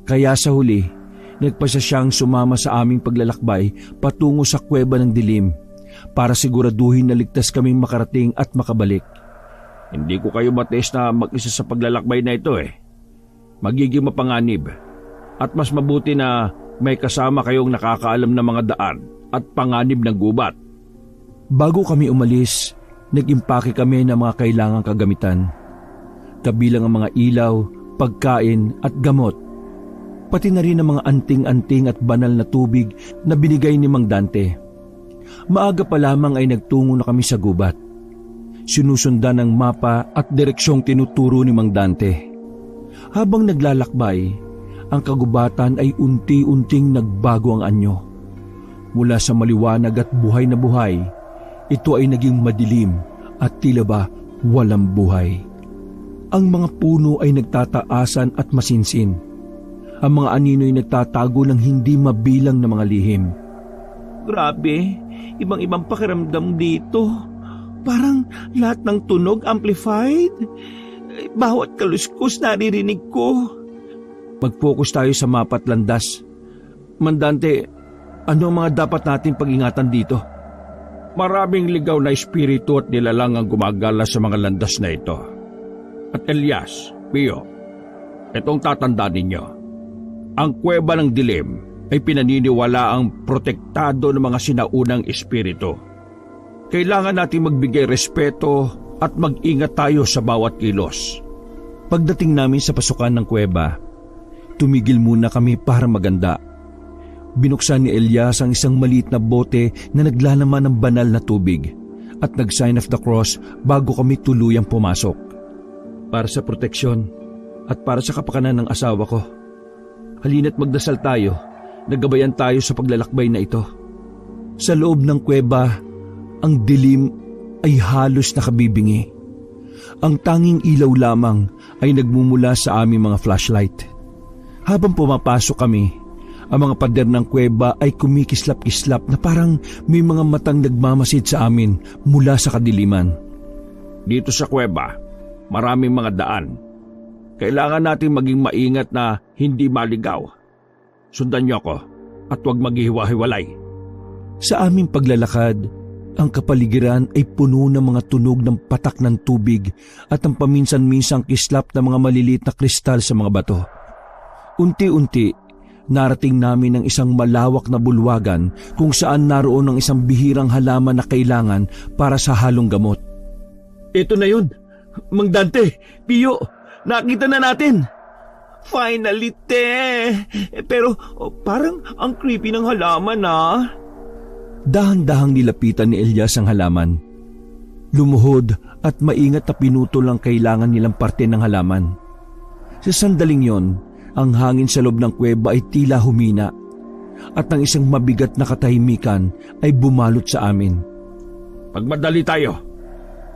Kaya sa huli, nagpasya siyang sumama sa aming paglalakbay patungo sa Kuweba ng Dilim para siguraduhin na ligtas kaming makarating at makabalik. Hindi ko kayo matiis na mag-isa sa paglalakbay na ito eh. Magiging mapanganib at mas mabuti na may kasama kayong nakakaalam ng mga daan at panganib ng gubat. Bago kami umalis, nag-impake kami ng mga kailangang kagamitan. Kabilang ang mga ilaw, pagkain at gamot. Pati na rin ang mga anting-anting at banal na tubig na binigay ni Mang Dante. Maaga pa lamang ay nagtungo na kami sa gubat. Sinusundan ng mapa at direksyong tinuturo ni Mang Dante. Habang naglalakbay, ang kagubatan ay unti-unting nagbago ang anyo. Mula sa maliwanag at buhay na buhay, ito ay naging madilim at tila ba walang buhay. Ang mga puno ay nagtataasan at masinsin. Ang mga anino ay nagtatago ng hindi mabilang na mga lihim. Grabe, ibang-ibang pakiramdam dito. Parang lahat ng tunog amplified. Bawat kaluskos naririnig ko. Mag-focus tayo sa mapa at landas. Mang Dante, ano ang mga dapat nating pag-ingatan dito? Maraming ligaw na espiritu at nilalang ang gumagala sa mga landas na ito. At Elias, Pio, itong tatandaan ninyo. Ang kuweba ng dilim ay pinaniniwala ang protektado ng mga sinaunang espiritu. Kailangan natin magbigay respeto at mag-ingat tayo sa bawat kilos. Pagdating namin sa pasukan ng kuweba, tumigil muna kami para maganda. Binuksan ni Elias ang isang maliit na bote na naglalaman ng banal na tubig at nag-sign of the cross bago kami tuluyang pumasok. Para sa proteksyon at para sa kapakanan ng asawa ko. Halina't magdasal tayo, nagabayan tayo sa paglalakbay na ito. Sa loob ng kuweba, ang dilim ay halos nakabibingi. Ang tanging ilaw lamang ay nagmumula sa aming mga flashlight. Habang pumapasok kami, ang mga pader ng kuweba ay kumikislap-kislap na parang may mga matang nagmamasid sa amin mula sa kadiliman. Dito sa kuweba, maraming mga daan. Kailangan natin maging maingat na hindi maligaw. Sundan niyo ako at huwag maghihiwa-hiwalay. Sa aming paglalakad, ang kapaligiran ay puno ng mga tunog ng patak ng tubig at ang paminsan-minsang kislap ng mga maliliit na kristal sa mga bato. Unti-unti, narating namin ang isang malawak na bulwagan kung saan naroon ang isang bihirang halaman na kailangan para sa halong gamot. Ito na yun. Mang Dante, Pio, nakita na natin. Finally, te. Pero parang ang creepy ng halaman, Dahan-dahang nilapitan ni Elias ang halaman. Lumuhod at maingat na pinutol ang kailangan nilang parte ng halaman. Sa sandaling yon, ang hangin sa loob ng kuweba ay tila humina at ang isang mabigat na katahimikan ay bumalot sa amin. Pagmadali tayo.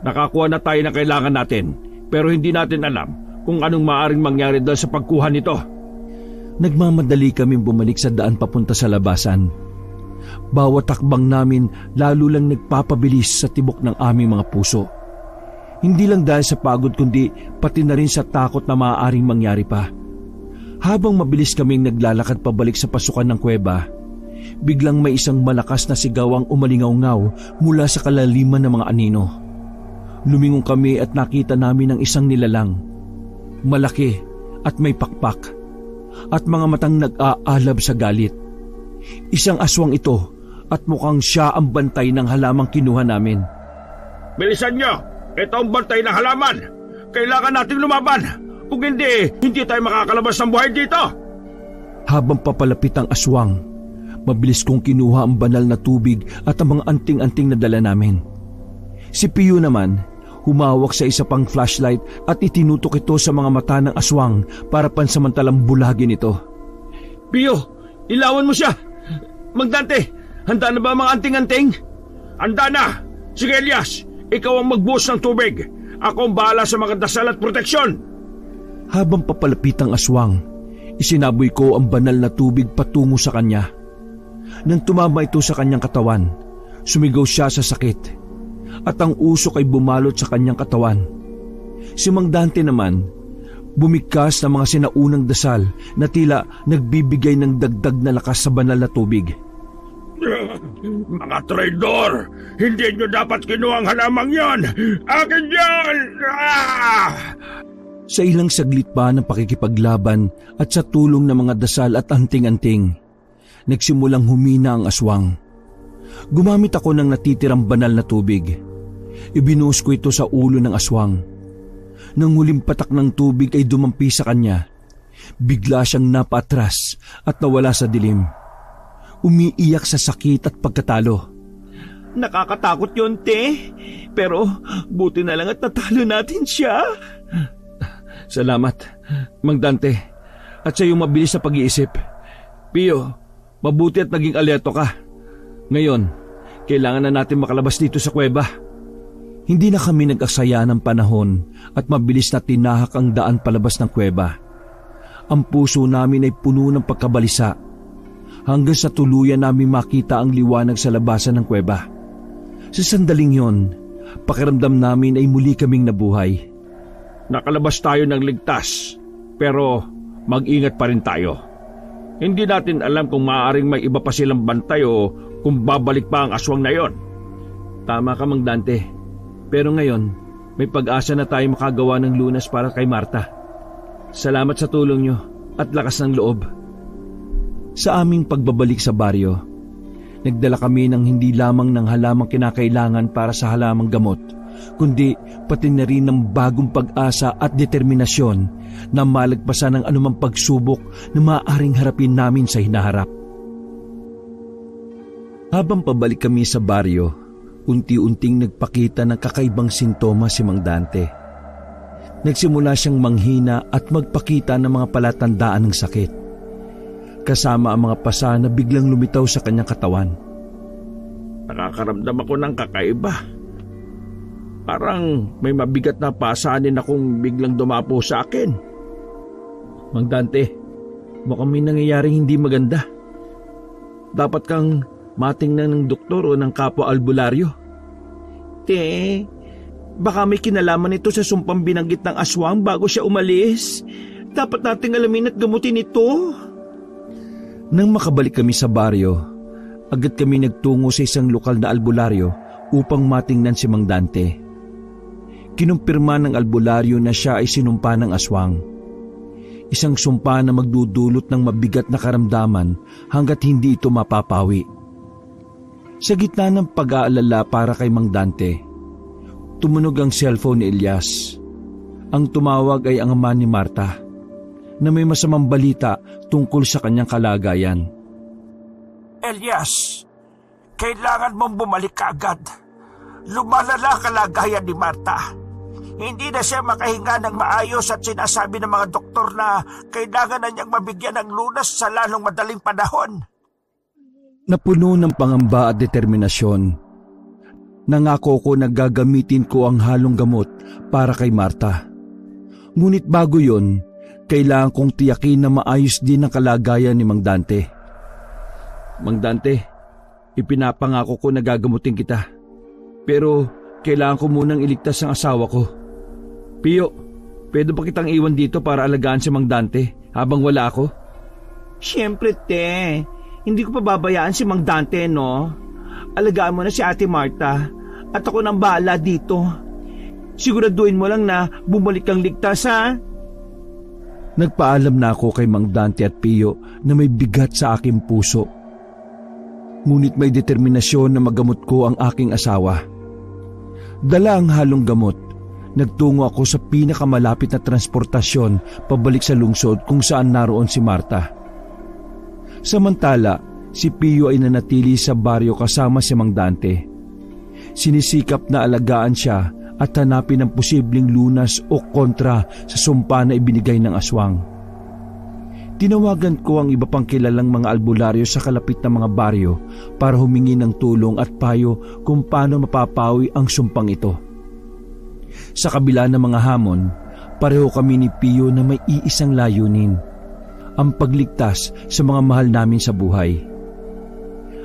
Nakakuha na tayo ng kailangan natin pero hindi natin alam kung anong maaaring mangyari dahil sa pagkuha nito. Nagmamadali kaming bumalik sa daan papunta sa labasan. Bawat takbang namin lalo lang nagpapabilis sa tibok ng aming mga puso. Hindi lang dahil sa pagod kundi pati na rin sa takot na maaaring mangyari pa. Habang mabilis kaming naglalakad pabalik sa pasukan ng kuweba, biglang may isang malakas na sigaw ang umalingaw-ngaw mula sa kalaliman ng mga anino. Lumingon kami at nakita namin ang isang nilalang. Malaki at may pakpak at mga matang nag-aalab sa galit. Isang aswang ito at mukhang siya ang bantay ng halamang kinuha namin. Bilisan niyo! Ito ang bantay ng halaman! Kailangan nating lumaban! Kung hindi tayo makakalabas ng buhay dito! Habang papalapit ang aswang, mabilis kong kinuha ang banal na tubig at ang mga anting-anting na dala namin. Si Pio naman, humawak sa isa pang flashlight at itinutok ito sa mga mata ng aswang para pansamantalang bulagin ito. Pio, ilawan mo siya. Mang Dante, handa na ba ang mga anting-anting? Handa na! Sige Elias, ikaw ang magbuhos ng tubig. Ako ang bahala sa mga dasal at proteksyon. Habang papalapit ang aswang, isinaboy ko ang banal na tubig patungo sa kanya. Nang tumama ito sa kanyang katawan, sumigaw siya sa sakit at ang usok ay bumalot sa kanyang katawan. Si Mang Dante naman, bumigkas ng mga sinaunang dasal na tila nagbibigay ng dagdag na lakas sa banal na tubig. Mga traidor! Hindi nyo dapat kinuha ang halamang yon! Akin yan! Sa ilang saglit pa ng pakikipaglaban at sa tulong ng mga dasal at anting-anting, nagsimulang humina ang aswang. Gumamit ako ng natitirang banal na tubig. Ibinuhos ko ito sa ulo ng aswang. Nang huling patak ng tubig ay dumampi sa kanya, bigla siyang napatras at nawala sa dilim. Umiiyak sa sakit at pagkatalo. Nakakatakot yun, te. Pero buti na lang at natalo natin siya. Salamat, Mang Dante, at sa iyong mabilis na pag-iisip. Pio, mabuti at naging alerto ka. Ngayon, kailangan na natin makalabas dito sa kuweba. Hindi na kami nag-aksaya ng panahon at mabilis na tinahak ang daan palabas ng kuweba. Ang puso namin ay puno ng pagkabalisa hanggang sa tuluyan namin makita ang liwanag sa labasan ng kuweba. Sa sandaling yon, pakiramdam namin ay muli kaming nabuhay. Nakalabas tayo ng ligtas, pero mag-ingat pa rin tayo. Hindi natin alam kung maaaring may iba pa silang bantay o kung babalik pa ang aswang na yon. Tama ka, Mang Dante. Pero ngayon, may pag-asa na tayo makagawa ng lunas para kay Marta. Salamat sa tulong nyo at lakas ng loob. Sa aming pagbabalik sa baryo, nagdala kami ng hindi lamang ng halamang kinakailangan para sa halamang gamot, kundi pati na rin ng bagong pag-asa at determinasyon na malagpasan ng anumang pagsubok na maaaring harapin namin sa hinaharap. Habang pabalik kami sa baryo, unti-unting nagpakita ng kakaibang sintomas si Mang Dante. Nagsimula siyang manghina at magpakita ng mga palatandaan ng sakit, kasama ang mga pasa na biglang lumitaw sa kanyang katawan. Nakakaramdam ako ng kakaiba. Parang may mabigat na pasanin akong biglang dumapo sa akin. Mang Dante, mukhang may nangyayaring hindi maganda. Dapat kang matingnan ng doktor o ng kapwa albularyo. Baka may kinalaman ito sa sumpang binanggit ng aswang bago siya umalis. Dapat nating alamin at gamutin ito. Nang makabalik kami sa baryo, agad kami nagtungo sa isang lokal na albularyo upang matingnan si Mang Dante. Kinumpirma ng albularyo na siya ay sinumpa ng aswang. Isang sumpa na magdudulot ng mabigat na karamdaman hanggat hindi ito mapapawi. Sa gitna ng pag-aalala para kay Mang Dante, tumunog ang cellphone ni Elias. Ang tumawag ay ang ama ni Marta, na may masamang balita tungkol sa kanyang kalagayan. Elias, kailangan mong bumalik kaagad. Lumalala ang kalagayan ni Marta. Hindi na siya makahinga ng maayos at sinasabi ng mga doktor na kailangan na niyang mabigyan ng lunas sa lalong madaling panahon. Napuno ng pangamba at determinasyon, nangako ko na gagamitin ko ang halong gamot para kay Marta. Ngunit bago yon, kailangan kong tiyakin na maayos din ang kalagayan ni Mang Dante. Mang Dante, ipinapangako ko na gagamutin kita. Pero kailangan ko munang iligtas ang asawa ko. Pio, pwede ba kitang iwan dito para alagaan si Mang Dante habang wala ako? Siyempre, hindi ko pababayaan si Mang Dante, no? Alagaan mo na si Ate Marta at ako nang bahala dito. Siguraduhin mo lang na bumalik kang ligtas, ha? Nagpaalam na ako kay Mang Dante at Pio na may bigat sa aking puso. Ngunit may determinasyon na magamot ko ang aking asawa. Dala ang halong gamot, nagtungo ako sa pinakamalapit na transportasyon pabalik sa lungsod kung saan naroon si Marta. Samantala, si Pio ay nanatili sa baryo kasama si Mang Dante. Sinisikap na alagaan siya at hanapin ang posibleng lunas o kontra sa sumpa na ibinigay ng aswang. Tinawagan ko ang iba pang kilalang mga albularyo sa kalapit na mga baryo para humingi ng tulong at payo kung paano mapapawi ang sumpang ito. Sa kabila ng mga hamon, pareho kami ni Pio na may iisang layunin: ang pagligtas sa mga mahal namin sa buhay.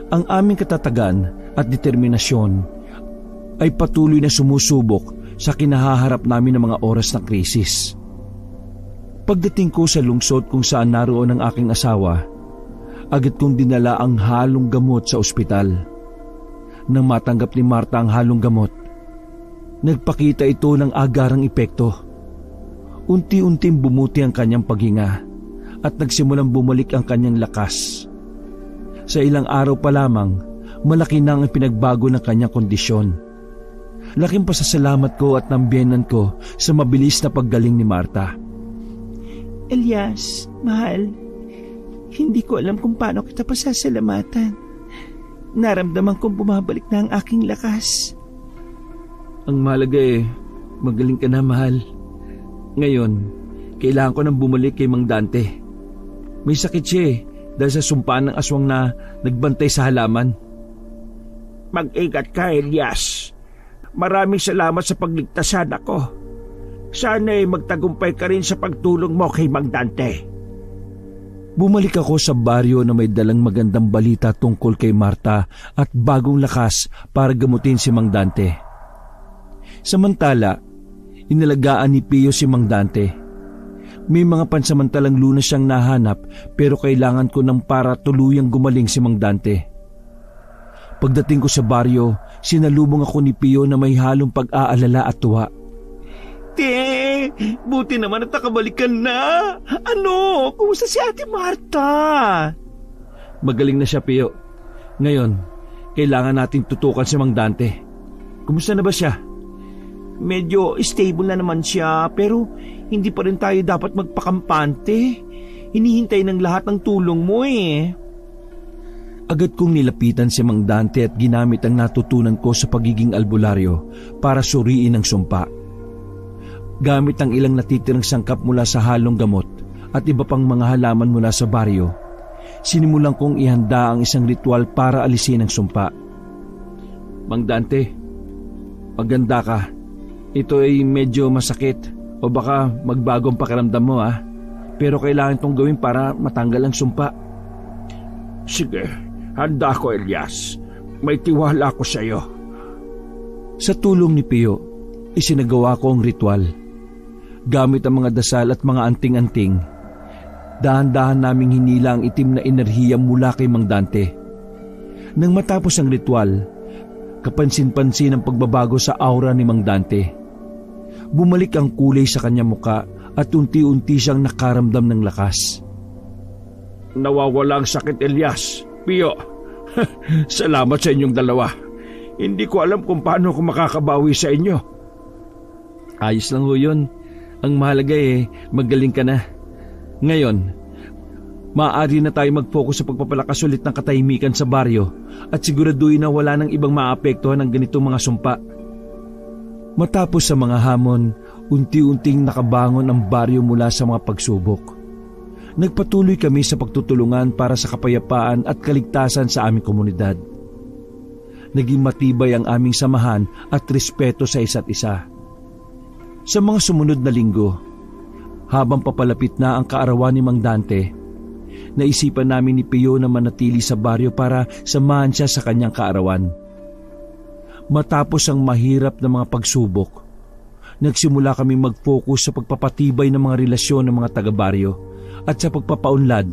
Ang aming katatagan at determinasyon ay patuloy na sumusubok sa kinahaharap namin ng mga oras ng krisis. Pagdating ko sa lungsod kung saan naroon ang aking asawa, agad kong dinala ang halong gamot sa ospital. Nang matanggap ni Marta ang halong gamot, nagpakita ito ng agarang epekto. Unti-unting bumuti ang kanyang paghinga at nagsimulang bumalik ang kanyang lakas. Sa ilang araw pa lamang, malaki na ang pinagbago ng kanyang kondisyon. Laking pasasalamat ko at nambiyenan ko sa mabilis na paggaling ni Marta. Elias, mahal, hindi ko alam kung paano kita pasasalamatan. Naramdaman kong bumabalik na ang aking lakas. Ang mahalaga magaling ka na, mahal. Ngayon, kailangan ko nang bumalik kay Mang Dante. May sakit siya dahil sa sumpaan ng aswang na nagbantay sa halaman. Mag-ingat ka, Elias. Maraming salamat sa pagligtasan ako. Sana'y magtagumpay ka rin sa pagtulong mo kay Mang Dante. Bumalik ako sa baryo na may dalang magandang balita tungkol kay Marta at bagong lakas para gamutin si Mang Dante. Samantala, inalagaan ni Pio si Mang Dante. May mga pansamantalang lunas siyang nahanap pero kailangan ko nang para tuluyang gumaling si Mang Dante. Pagdating ko sa baryo, sinalubong ako ni Pio na may halong pag-aalala at tuwa. Te, buti naman at nakabalik ka na. Ano? Kumusta si Ate Marta? Magaling na siya, Pio. Ngayon, kailangan nating tutukan si Mang Dante. Kumusta na ba siya? Medyo stable na naman siya, pero hindi pa rin tayo dapat magpakampante. Hinihintay ng lahat ng tulong mo eh. Agad kong nilapitan si Mang Dante at ginamit ang natutunan ko sa pagiging albularyo para suriin ang sumpa. Gamit ang ilang natitirang sangkap mula sa halong gamot at iba pang mga halaman mula sa baryo, sinimulan kong ihanda ang isang ritual para alisin ang sumpa. Mang Dante, maganda ka. Ito ay medyo masakit o baka magbagong pakiramdam mo pero kailangan itong gawin para matanggal ang sumpa. Sige, handa ko, Elias. May tiwala ko sa iyo. Sa tulong ni Pio, isinagawa ko ang ritual. Gamit ang mga dasal at mga anting-anting, dahan-dahan naming hinila ang itim na enerhiya mula kay Mang Dante. Nang matapos ang ritual, kapansin-pansin ang pagbabago sa aura ni Mang Dante. Bumalik ang kulay sa kanyang muka at unti-unti siyang nakaramdam ng lakas. Nawawala ang sakit, Elias. Pio, salamat sa inyong dalawa. Hindi ko alam kung paano ko makakabawi sa inyo. Ayos lang ho yun. Ang mahalaga magaling ka na. Ngayon, maaari na tayo mag-focus sa pagpapalakas ulit ng katahimikan sa baryo at siguraduhin na wala nang ibang maapektuhan ng ganitong mga sumpa. Matapos sa mga hamon, unti-unting nakabangon ang baryo mula sa mga pagsubok. Nagpatuloy kami sa pagtutulungan para sa kapayapaan at kaligtasan sa aming komunidad. Naging matibay ang aming samahan at respeto sa isa't isa. Sa mga sumunod na linggo, habang papalapit na ang kaarawan ni Mang Dante, naisipan namin ni Pio na manatili sa baryo para samahan siya sa kanyang kaarawan. Matapos ang mahirap na mga pagsubok, nagsimula kami mag-focus sa pagpapatibay ng mga relasyon ng mga taga-baryo at sa pagpapaunlad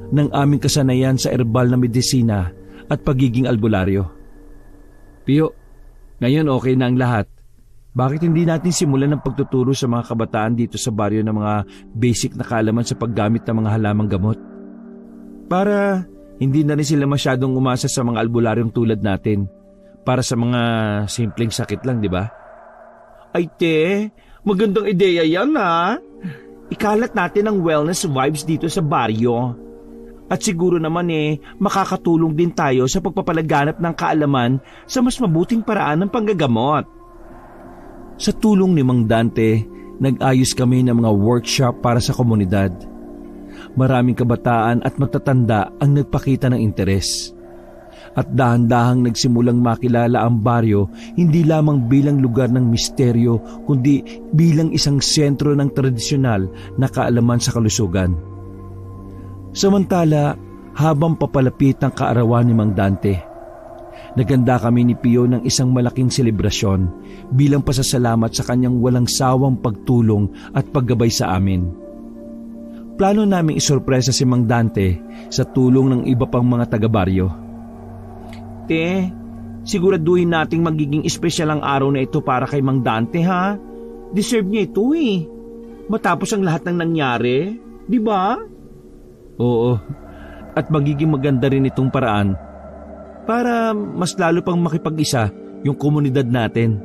ng aming kasanayan sa herbal na medisina at pagiging albularyo. Pio, ngayon okay na ang lahat. Bakit hindi natin simulan ng pagtuturo sa mga kabataan dito sa baryo ng mga basic na kaalaman sa paggamit ng mga halamang gamot? Para hindi na rin sila masyadong umasa sa mga albularyong tulad natin. Para sa mga simpleng sakit lang, di ba? Ay te, magandang ideya yan Ikalat natin ang wellness vibes dito sa baryo. At siguro naman makakatulong din tayo sa pagpapalaganap ng kaalaman sa mas mabuting paraan ng panggagamot. Sa tulong ni Mang Dante, nag-ayos kami ng mga workshop para sa komunidad. Maraming kabataan at matatanda ang nagpakita ng interes. At dahan-dahang nagsimulang makilala ang baryo hindi lamang bilang lugar ng misteryo kundi bilang isang sentro ng tradisyonal na kaalaman sa kalusugan. Samantala, habang papalapit ang kaarawan ni Mang Dante, naganda kami ni Pio ng isang malaking selebrasyon bilang pasasalamat sa kanyang walang sawang pagtulong at paggabay sa amin. Plano naming isorpresa si Mang Dante sa tulong ng iba pang mga taga-baryo. Te, siguraduhin nating magiging espesyal ang araw na ito para kay Mang Dante Deserve niya ito matapos ang lahat ng nangyari, di ba? Oo, at magiging maganda rin itong paraan para mas lalo pang makipag-isa yung komunidad natin.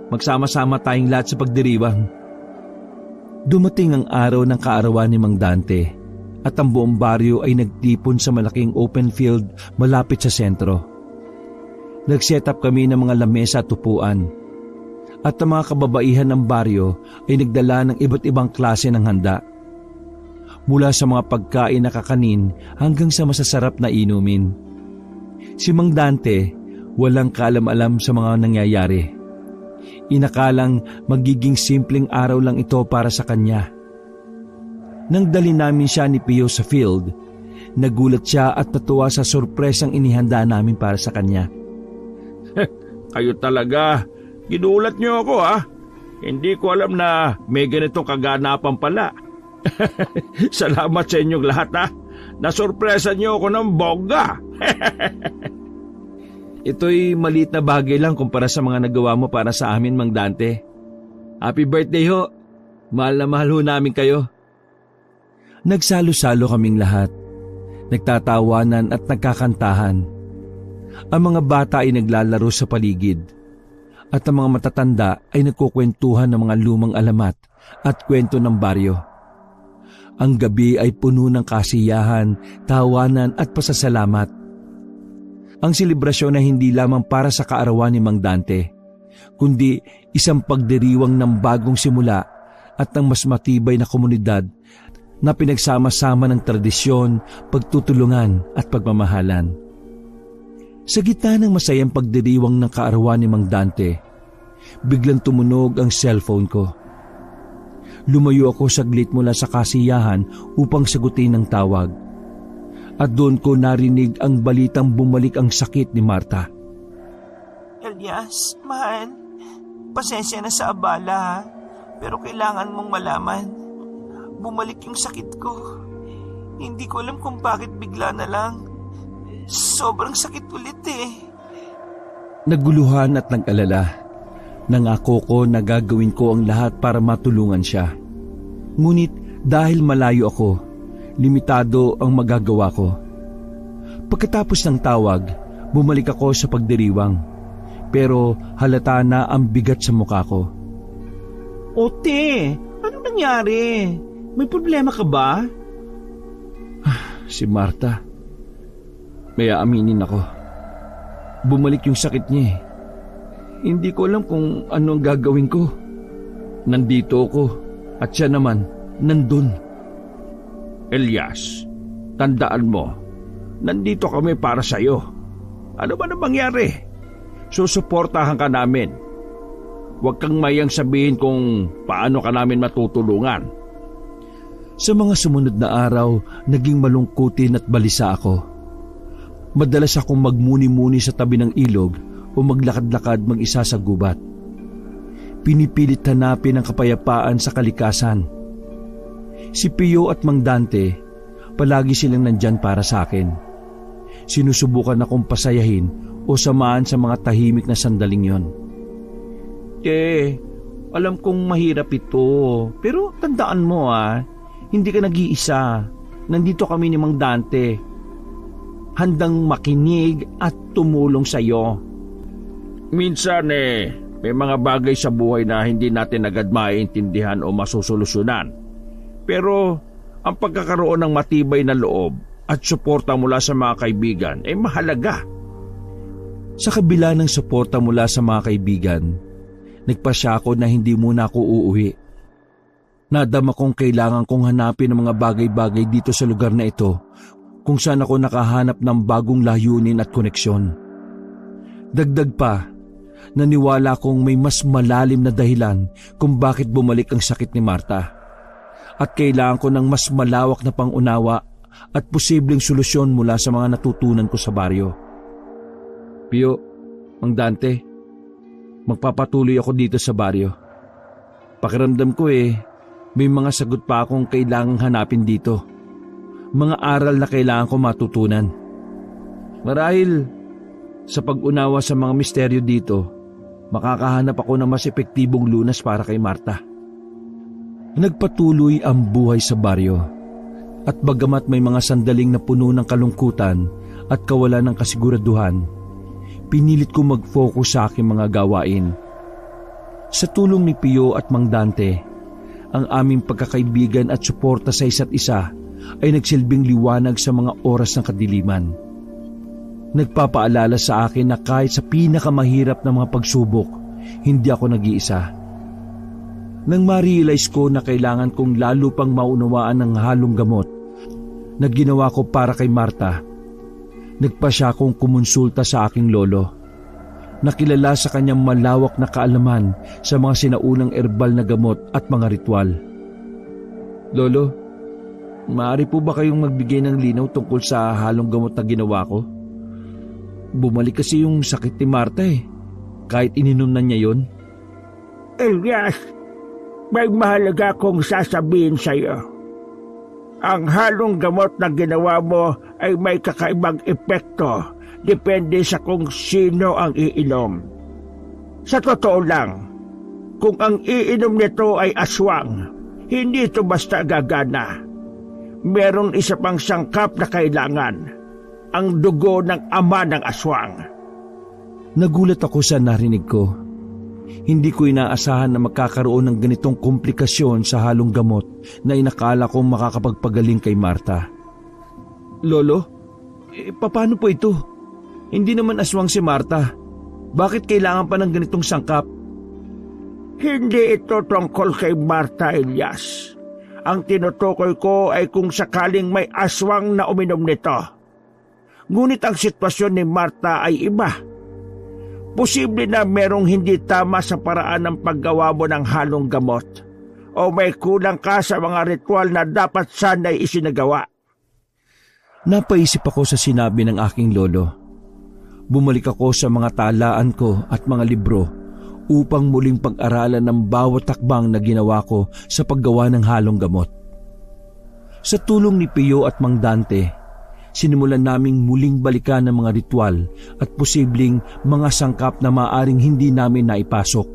Magsama-sama tayong lahat sa pagdiriwang. Dumating ang araw ng kaarawan ni Mang Dante at ang buong baryo ay nagtipon sa malaking open field malapit sa sentro. Nag-set up kami ng mga lamesa at upuan at ang mga kababaihan ng baryo ay nagdala ng iba't ibang klase ng handa. Mula sa mga pagkain na kakanin hanggang sa masasarap na inumin. Si Mang Dante walang kaalam-alam sa mga nangyayari. Inakalang magiging simpleng araw lang ito para sa kanya. Nang dali namin siya ni Pio sa field, nagulat siya at natuwa sa sorpresang inihanda namin para sa kanya. Kayo talaga, ginulat niyo ako Hindi ko alam na may ganitong kaganapan pala. Salamat sa inyong lahat Nasorpresa niyo ako ng bongga. Ito'y maliit na bagay lang kumpara sa mga nagawa mo para sa amin, Mang Dante. Happy birthday ho. Mahal na mahal ho namin kayo. Nagsalo-salo kaming lahat. Nagtatawanan at nagkakantahan. Ang mga bata ay naglalaro sa paligid. At ang mga matatanda ay nagkukwentuhan ng mga lumang alamat at kwento ng baryo. Ang gabi ay puno ng kasiyahan, tawanan at pasasalamat. Ang selebrasyon ay hindi lamang para sa kaarawan ni Mang Dante, kundi isang pagdiriwang ng bagong simula at ng mas matibay na komunidad na pinagsama-sama ng tradisyon, pagtutulungan at pagmamahalan. Sa gitna ng masayang pagdiriwang ng kaarawan ni Mang Dante, biglang tumunog ang cellphone ko. Lumayo ako saglit mula sa kasiyahan upang sagutin ang tawag. At doon ko narinig ang balitang bumalik ang sakit ni Marta. Elias, mahal, pasensya na sa abala ha, pero kailangan mong malaman. Bumalik yung sakit ko. Hindi ko alam kung bakit bigla na lang. Sobrang sakit ulit eh. Naguluhan at nag-alala. Nangako ko na gagawin ko ang lahat para matulungan siya. Ngunit dahil malayo ako, limitado ang magagawa ko. Pagkatapos ng tawag, bumalik ako sa pagdiriwang. Pero halata na ang bigat sa mukha ko. Ote, anong nangyari? May problema ka ba? Si Marta. May aaminin ako. Bumalik yung sakit niya eh. Hindi ko alam kung ano ang gagawin ko. Nandito ako at siya naman nandun. Elias, tandaan mo, nandito kami para sa'yo. Ano ba na mangyari? Susuportahan ka namin. Huwag kang mayang sabihin kung paano ka namin matutulungan. Sa mga sumunod na araw, naging malungkutin at balisa ako. Madalas akong magmuni-muni sa tabi ng ilog o maglakad-lakad mag-isa sa gubat. Pinipilit hanapin ang kapayapaan sa kalikasan. Si Pio at Mang Dante, palagi silang nandyan para sa akin. Sinusubukan akong pasayahin o samahan sa mga tahimik na sandaling yon. Alam kong mahirap ito, pero tandaan mo hindi ka nag-iisa. Nandito kami ni Mang Dante. Handang makinig at tumulong sa iyo. Minsan may mga bagay sa buhay na hindi natin agad maiintindihan o masusolusyonan. Pero ang pagkakaroon ng matibay na loob at suporta mula sa mga kaibigan ay mahalaga. Sa kabila ng suporta mula sa mga kaibigan, nagpasya ako na hindi muna ako uuwi. Nadama kong kailangan kong hanapin ang mga bagay-bagay dito sa lugar na ito kung saan ako nakahanap ng bagong layunin at koneksyon. Dagdag pa, naniwala kong may mas malalim na dahilan kung bakit bumalik ang sakit ni Marta. At kailangan ko ng mas malawak na pangunawa at posibleng solusyon mula sa mga natutunan ko sa baryo. Pio, Mang Dante, magpapatuloy ako dito sa baryo. Pakiramdam ko may mga sagot pa akong kailangang hanapin dito. Mga aral na kailangan ko matutunan. Marahil sa pag-unawa sa mga misteryo dito, makakahanap ako ng mas epektibong lunas para kay Marta. Nagpatuloy ang buhay sa baryo. At bagamat may mga sandaling na puno ng kalungkutan at kawalan ng kasiguraduhan, pinilit ko mag-focus sa aking mga gawain. Sa tulong ni Pio at Mang Dante, ang aming pagkakaibigan at suporta sa isa't isa ay nagsilbing liwanag sa mga oras ng kadiliman. Nagpapaalala sa akin na kahit sa pinakamahirap na mga pagsubok, hindi ako nag-iisa. Nang ma-realize ko na kailangan kong lalo pang maunawaan ang halong gamot na ginawa ko para kay Marta, nagpasya akong kumonsulta sa aking lolo. Nakilala sa kanyang malawak na kaalaman sa mga sinaunang erbal na gamot at mga ritual. Lolo, maaari po ba kayong magbigay ng linaw tungkol sa halong gamot na ginawa ko? Bumalik kasi yung sakit ni Marta kahit ininom na niya yon. Elias, may mahalaga kong sasabihin sa iyo. Ang halong gamot na ginawa mo ay may kakaibang epekto depende sa kung sino ang iinom. Sa totoo lang, kung ang iinom nito ay aswang, hindi ito basta gagana. Meron isa pang sangkap na kailangan, ang dugo ng ama ng aswang. Nagulat ako sa narinig ko. Hindi ko inaasahan na magkakaroon ng ganitong komplikasyon sa halong gamot na inakala kong makakapagpagaling kay Marta. Lolo, paano po ito? Hindi naman aswang si Marta. Bakit kailangan pa ng ganitong sangkap? Hindi ito tungkol kay Marta, Elias. Ang tinutukoy ko ay kung sakaling may aswang na uminom nito. Ngunit ang sitwasyon ni Marta ay iba. Posible na merong hindi tama sa paraan ng paggawa mo ng halong gamot. O may kulang ka sa mga ritual na dapat sana'y isinagawa. Napaisip ako sa sinabi ng aking lolo. Bumalik ako sa mga talaan ko at mga libro upang muling pag-aralan ng bawat takbang na ginawa ko sa paggawa ng halong gamot. Sa tulong ni Pio at Mang Dante, sinimulan naming muling balikan ng mga ritual at posibleng mga sangkap na maaring hindi namin naipasok.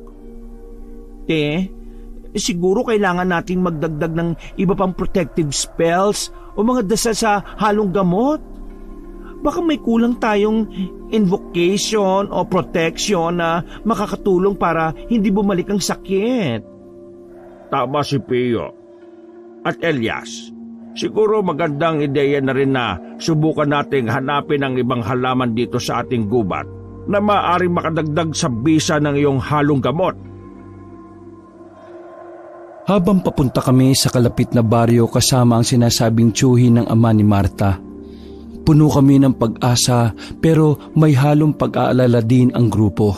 Siguro kailangan nating magdagdag ng iba pang protective spells o mga dasal sa halong gamot. Baka may kulang tayong invocation o protection na makakatulong para hindi bumalik ang sakit. Tama si Pio. At Elias, siguro magandang ideya na rin na subukan nating hanapin ang ibang halaman dito sa ating gubat na maaaring makadagdag sa bisa ng iyong halong gamot. Habang papunta kami sa kalapit na baryo kasama ang sinasabing tiyuhin ng ama ni Marta, puno kami ng pag-asa pero may halong pag-aalala din ang grupo.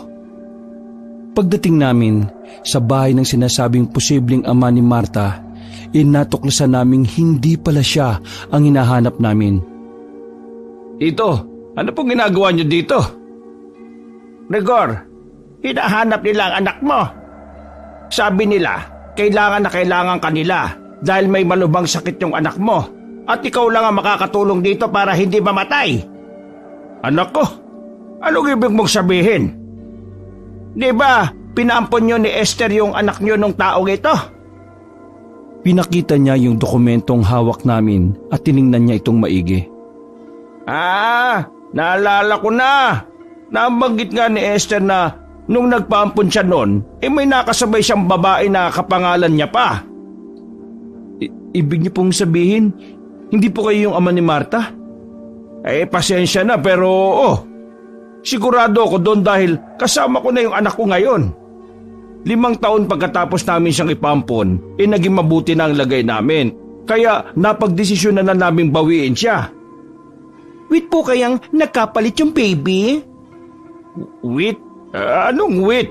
Pagdating namin sa bahay ng sinasabing posibleng ama ni Marta, natuklasan naming hindi pala siya ang hinahanap namin. Ito, ano pong ginagawa niyo dito? Rigor, hinahanap nila ang anak mo. Sabi nila, kailangan kanila dahil may malubhang sakit yung anak mo at ikaw lang ang makakatulong dito para hindi mamatay. Anak ko, anong ibig mong sabihin? Di ba pinaampon niyo ni Esther yung anak niyo nung taong ito? Pinakita niya yung dokumentong hawak namin at tiningnan niya itong maigi. Naalala ko na. Nabanggit nga ni Esther na nung nagpaampon siya noon, may nakasabay siyang babae na kapangalan niya pa. Ibig niyo pong sabihin, hindi po kayo yung ama ni Marta? Pasensya na pero sigurado ako doon dahil kasama ko na yung anak ko ngayon. 5 taon pagkatapos namin siyang ipampon, naging mabuti na ang lagay namin. Kaya napagdesisyon na naming bawiin siya. Wait po kayang nagkapalit yung baby? Wait? Anong wait?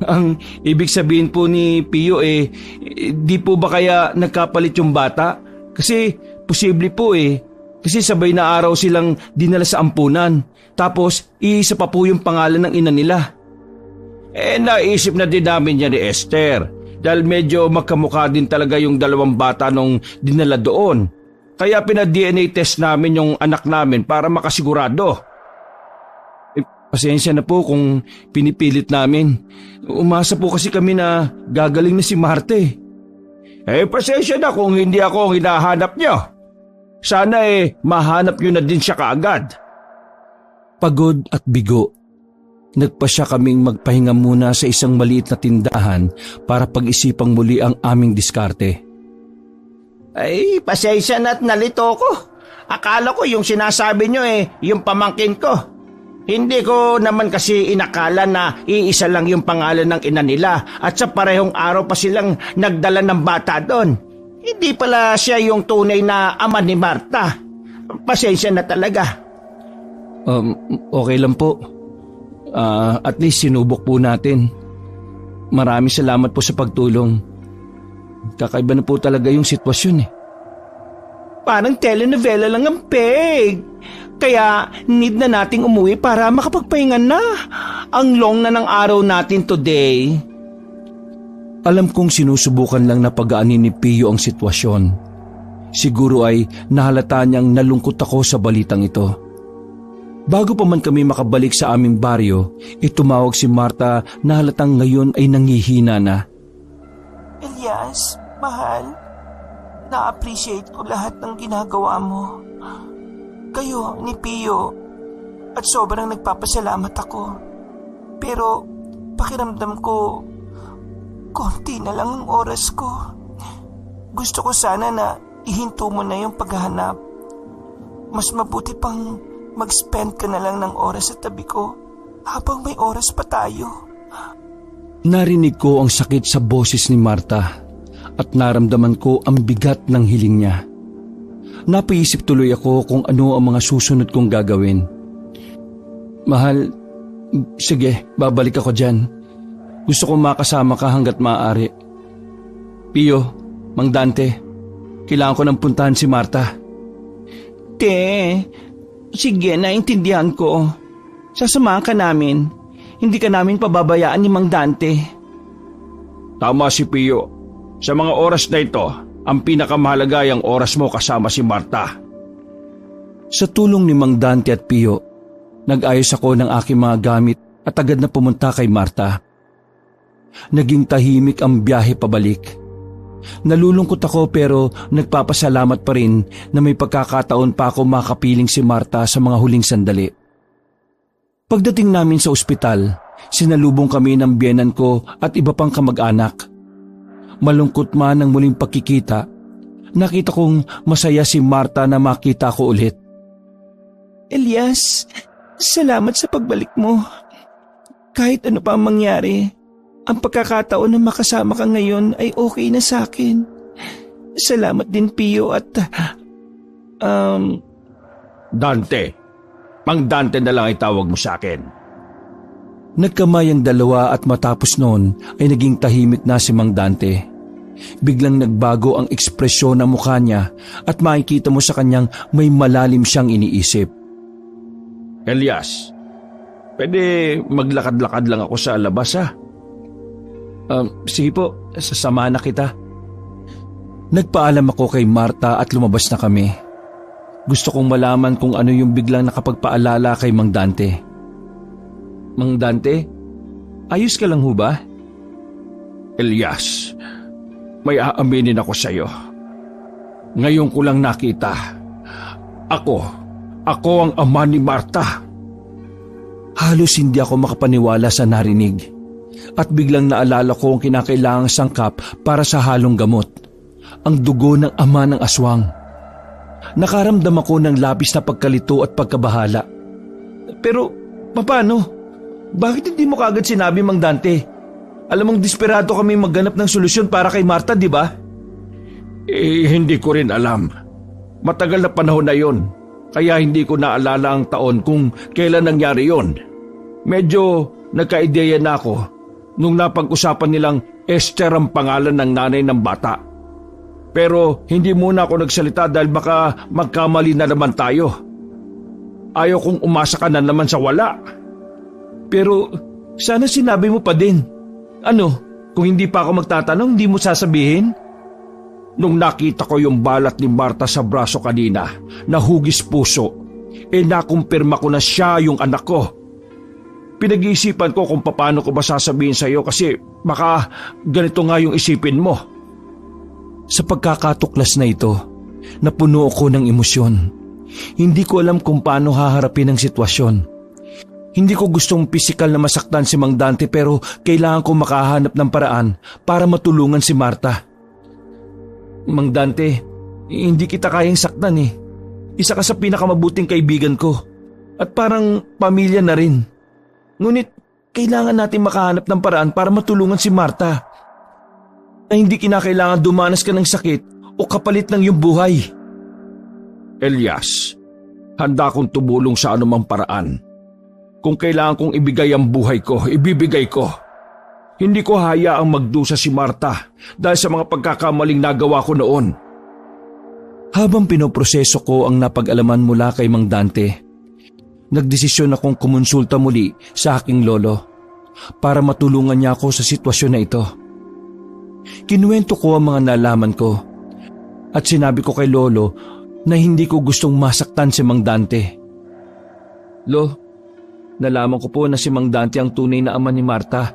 Ang ibig sabihin po ni Pio di po ba kaya nagkapalit yung bata? Kasi posible po Kasi sabay na araw silang dinala sa ampunan. Tapos iisa pa po yung pangalan ng ina nila. Naisip na din namin niya ni Esther. Dahil medyo magkamukha din talaga yung 2 bata nung dinala doon. Kaya pina-DNA test namin yung anak namin para makasigurado. Pasensya na po kung pinipilit namin. Umasa po kasi kami na gagaling na si Marta Pasensya na kung hindi ako ang hinahanap niyo. Sana mahanap niyo na din siya kaagad. Pagod at bigo, nagpasya kaming magpahinga muna sa isang maliit na tindahan para pag-isipang muli ang aming diskarte. Pasensya na at nalito ko. Akala ko yung sinasabi niyo yung pamangkin ko. Hindi ko naman kasi inakala na iisa lang yung pangalan ng ina nila at sa parehong araw pa silang nagdala ng bata doon. Hindi pala siya yung tunay na ama ni Marta. Pasensya na talaga. Okay lang po. At least sinubok po natin. Maraming salamat po sa pagtulong. Kakaiba na po talaga yung sitwasyon Parang telenovela lang ang peg. Kaya need na nating umuwi para makapagpahinga na. Ang long na ng araw natin today. Alam kong sinusubukan lang na pagaanin ni Pio ang sitwasyon. Siguro ay nahalata niyang nalungkot ako sa balitang ito. Bago pa man kami makabalik sa aming baryo, tumawag si Marta na halatang ngayon ay nangihina na. Elias, mahal, na-appreciate ko lahat ng ginagawa mo. Kayo ni Pio, at sobrang nagpapasalamat ako. Pero pakiramdam ko, konti na lang ang oras ko. Gusto ko sana na ihinto mo na yung paghahanap. Mas mabuti pang mag-spend ka na lang ng oras sa tabi ko habang may oras pa tayo. Narinig ko ang sakit sa boses ni Marta at naramdaman ko ang bigat ng hiling niya. Napaisip tuloy ako kung ano ang mga susunod kong gagawin. Mahal, sige, babalik ako dyan. Gusto kong makasama ka hanggat maaari. Pio, Mang Dante, kailangan ko nang puntahan si Marta. Sige, naintindihan ko. Sasamahan ka namin. Hindi ka namin pababayaan ni Mang Dante. Tama si Pio. Sa mga oras na ito, ang pinakamahalaga ay ang oras mo kasama si Marta. Sa tulong ni Mang Dante at Pio, nag-ayos ako ng aking mga gamit at agad na pumunta kay Marta. Naging tahimik ang biyahe pabalik. Nalulungkot ako pero nagpapasalamat pa rin na may pagkakataon pa ako makapiling si Marta sa mga huling sandali. Pagdating namin sa ospital, sinalubong kami ng biyenan ko at iba pang kamag-anak. Malungkot man ang muling pagkikita, nakita kong masaya si Marta na makita ko ulit. Elias, salamat sa pagbalik mo. Kahit ano pa ang mangyari, ang pagkakataon na makasama ka ngayon ay okay na sa akin. Salamat din, Pio, at Dante. Mang Dante na lang ay tawag mo sa akin. Nagkamay ang dalawa at matapos noon ay naging tahimik na si Mang Dante. Biglang nagbago ang ekspresyon ng mukha niya at makikita mo sa kanyang may malalim siyang iniisip. Elias, pwede maglakad-lakad lang ako sa labas ha? Sige po, sasamahan na kita. Nagpaalam ako kay Marta at lumabas na kami. Gusto kong malaman kung ano yung biglang nakapagpaalala kay Mang Dante. Mang Dante, ayos ka lang ho ba? Elias, may aaminin ako sa iyo. Ngayon ko lang nakita. Ako ang ama ni Marta. Halos hindi ako makapaniwala sa narinig. At biglang naalala ko ang kinakailangang sangkap para sa halong gamot. Ang dugo ng ama ng aswang. Nakaramdam ako ng labis na pagkalito at pagkabahala. Pero, paano? Bakit hindi mo kagad sinabi, Mang Dante? Alam mong desperado kami magganap ng solusyon para kay Marta, di ba? Hindi ko rin alam. Matagal na panahon na yon, kaya hindi ko naalala ang taon kung kailan nangyari yon. Medyo nagka-ideya na ako nung napag-usapan nilang Esther ang pangalan ng nanay ng bata. Pero hindi muna ako nagsalita dahil baka magkamali na naman tayo. Ayaw kong umasa ka na naman sa wala. Pero sana sinabi mo pa din. Ano, kung hindi pa ako magtatanong, hindi mo sasabihin? Nung nakita ko yung balat ni Marta sa braso kanina, nahugis puso, nakumpirma ko na siya yung anak ko. Pinag-iisipan ko kung paano ko ba sasabihin sa iyo kasi baka ganito nga yung isipin mo. Sa pagkakatuklas na ito, napuno ako ng emosyon. Hindi ko alam kung paano haharapin ang sitwasyon. Hindi ko gustong pisikal na masaktan si Mang Dante pero kailangan ko makahanap ng paraan para matulungan si Marta. Mang Dante, hindi kita kayang saktan eh. Isa ka sa pinakamabuting kaibigan ko at parang pamilya na rin. Ngunit kailangan natin makahanap ng paraan para matulungan si Marta. Na hindi kinakailangan dumanas ka ng sakit o kapalit ng iyong buhay. Elias, handa akong tumulong sa anumang paraan. Kung kailangan kong ibigay ang buhay ko, ibibigay ko. Hindi ko hayaang magdusa si Marta dahil sa mga pagkakamaling nagawa ko noon. Habang pinoproseso ko ang napag-alaman mula kay Mang Dante, nagdesisyon akong kumonsulta muli sa aking lolo para matulungan niya ako sa sitwasyon na ito. Kinuwento ko ang mga nalaman ko at sinabi ko kay lolo na hindi ko gustong masaktan si Mang Dante. Lo, nalaman ko po na si Mang Dante ang tunay na ama ni Marta.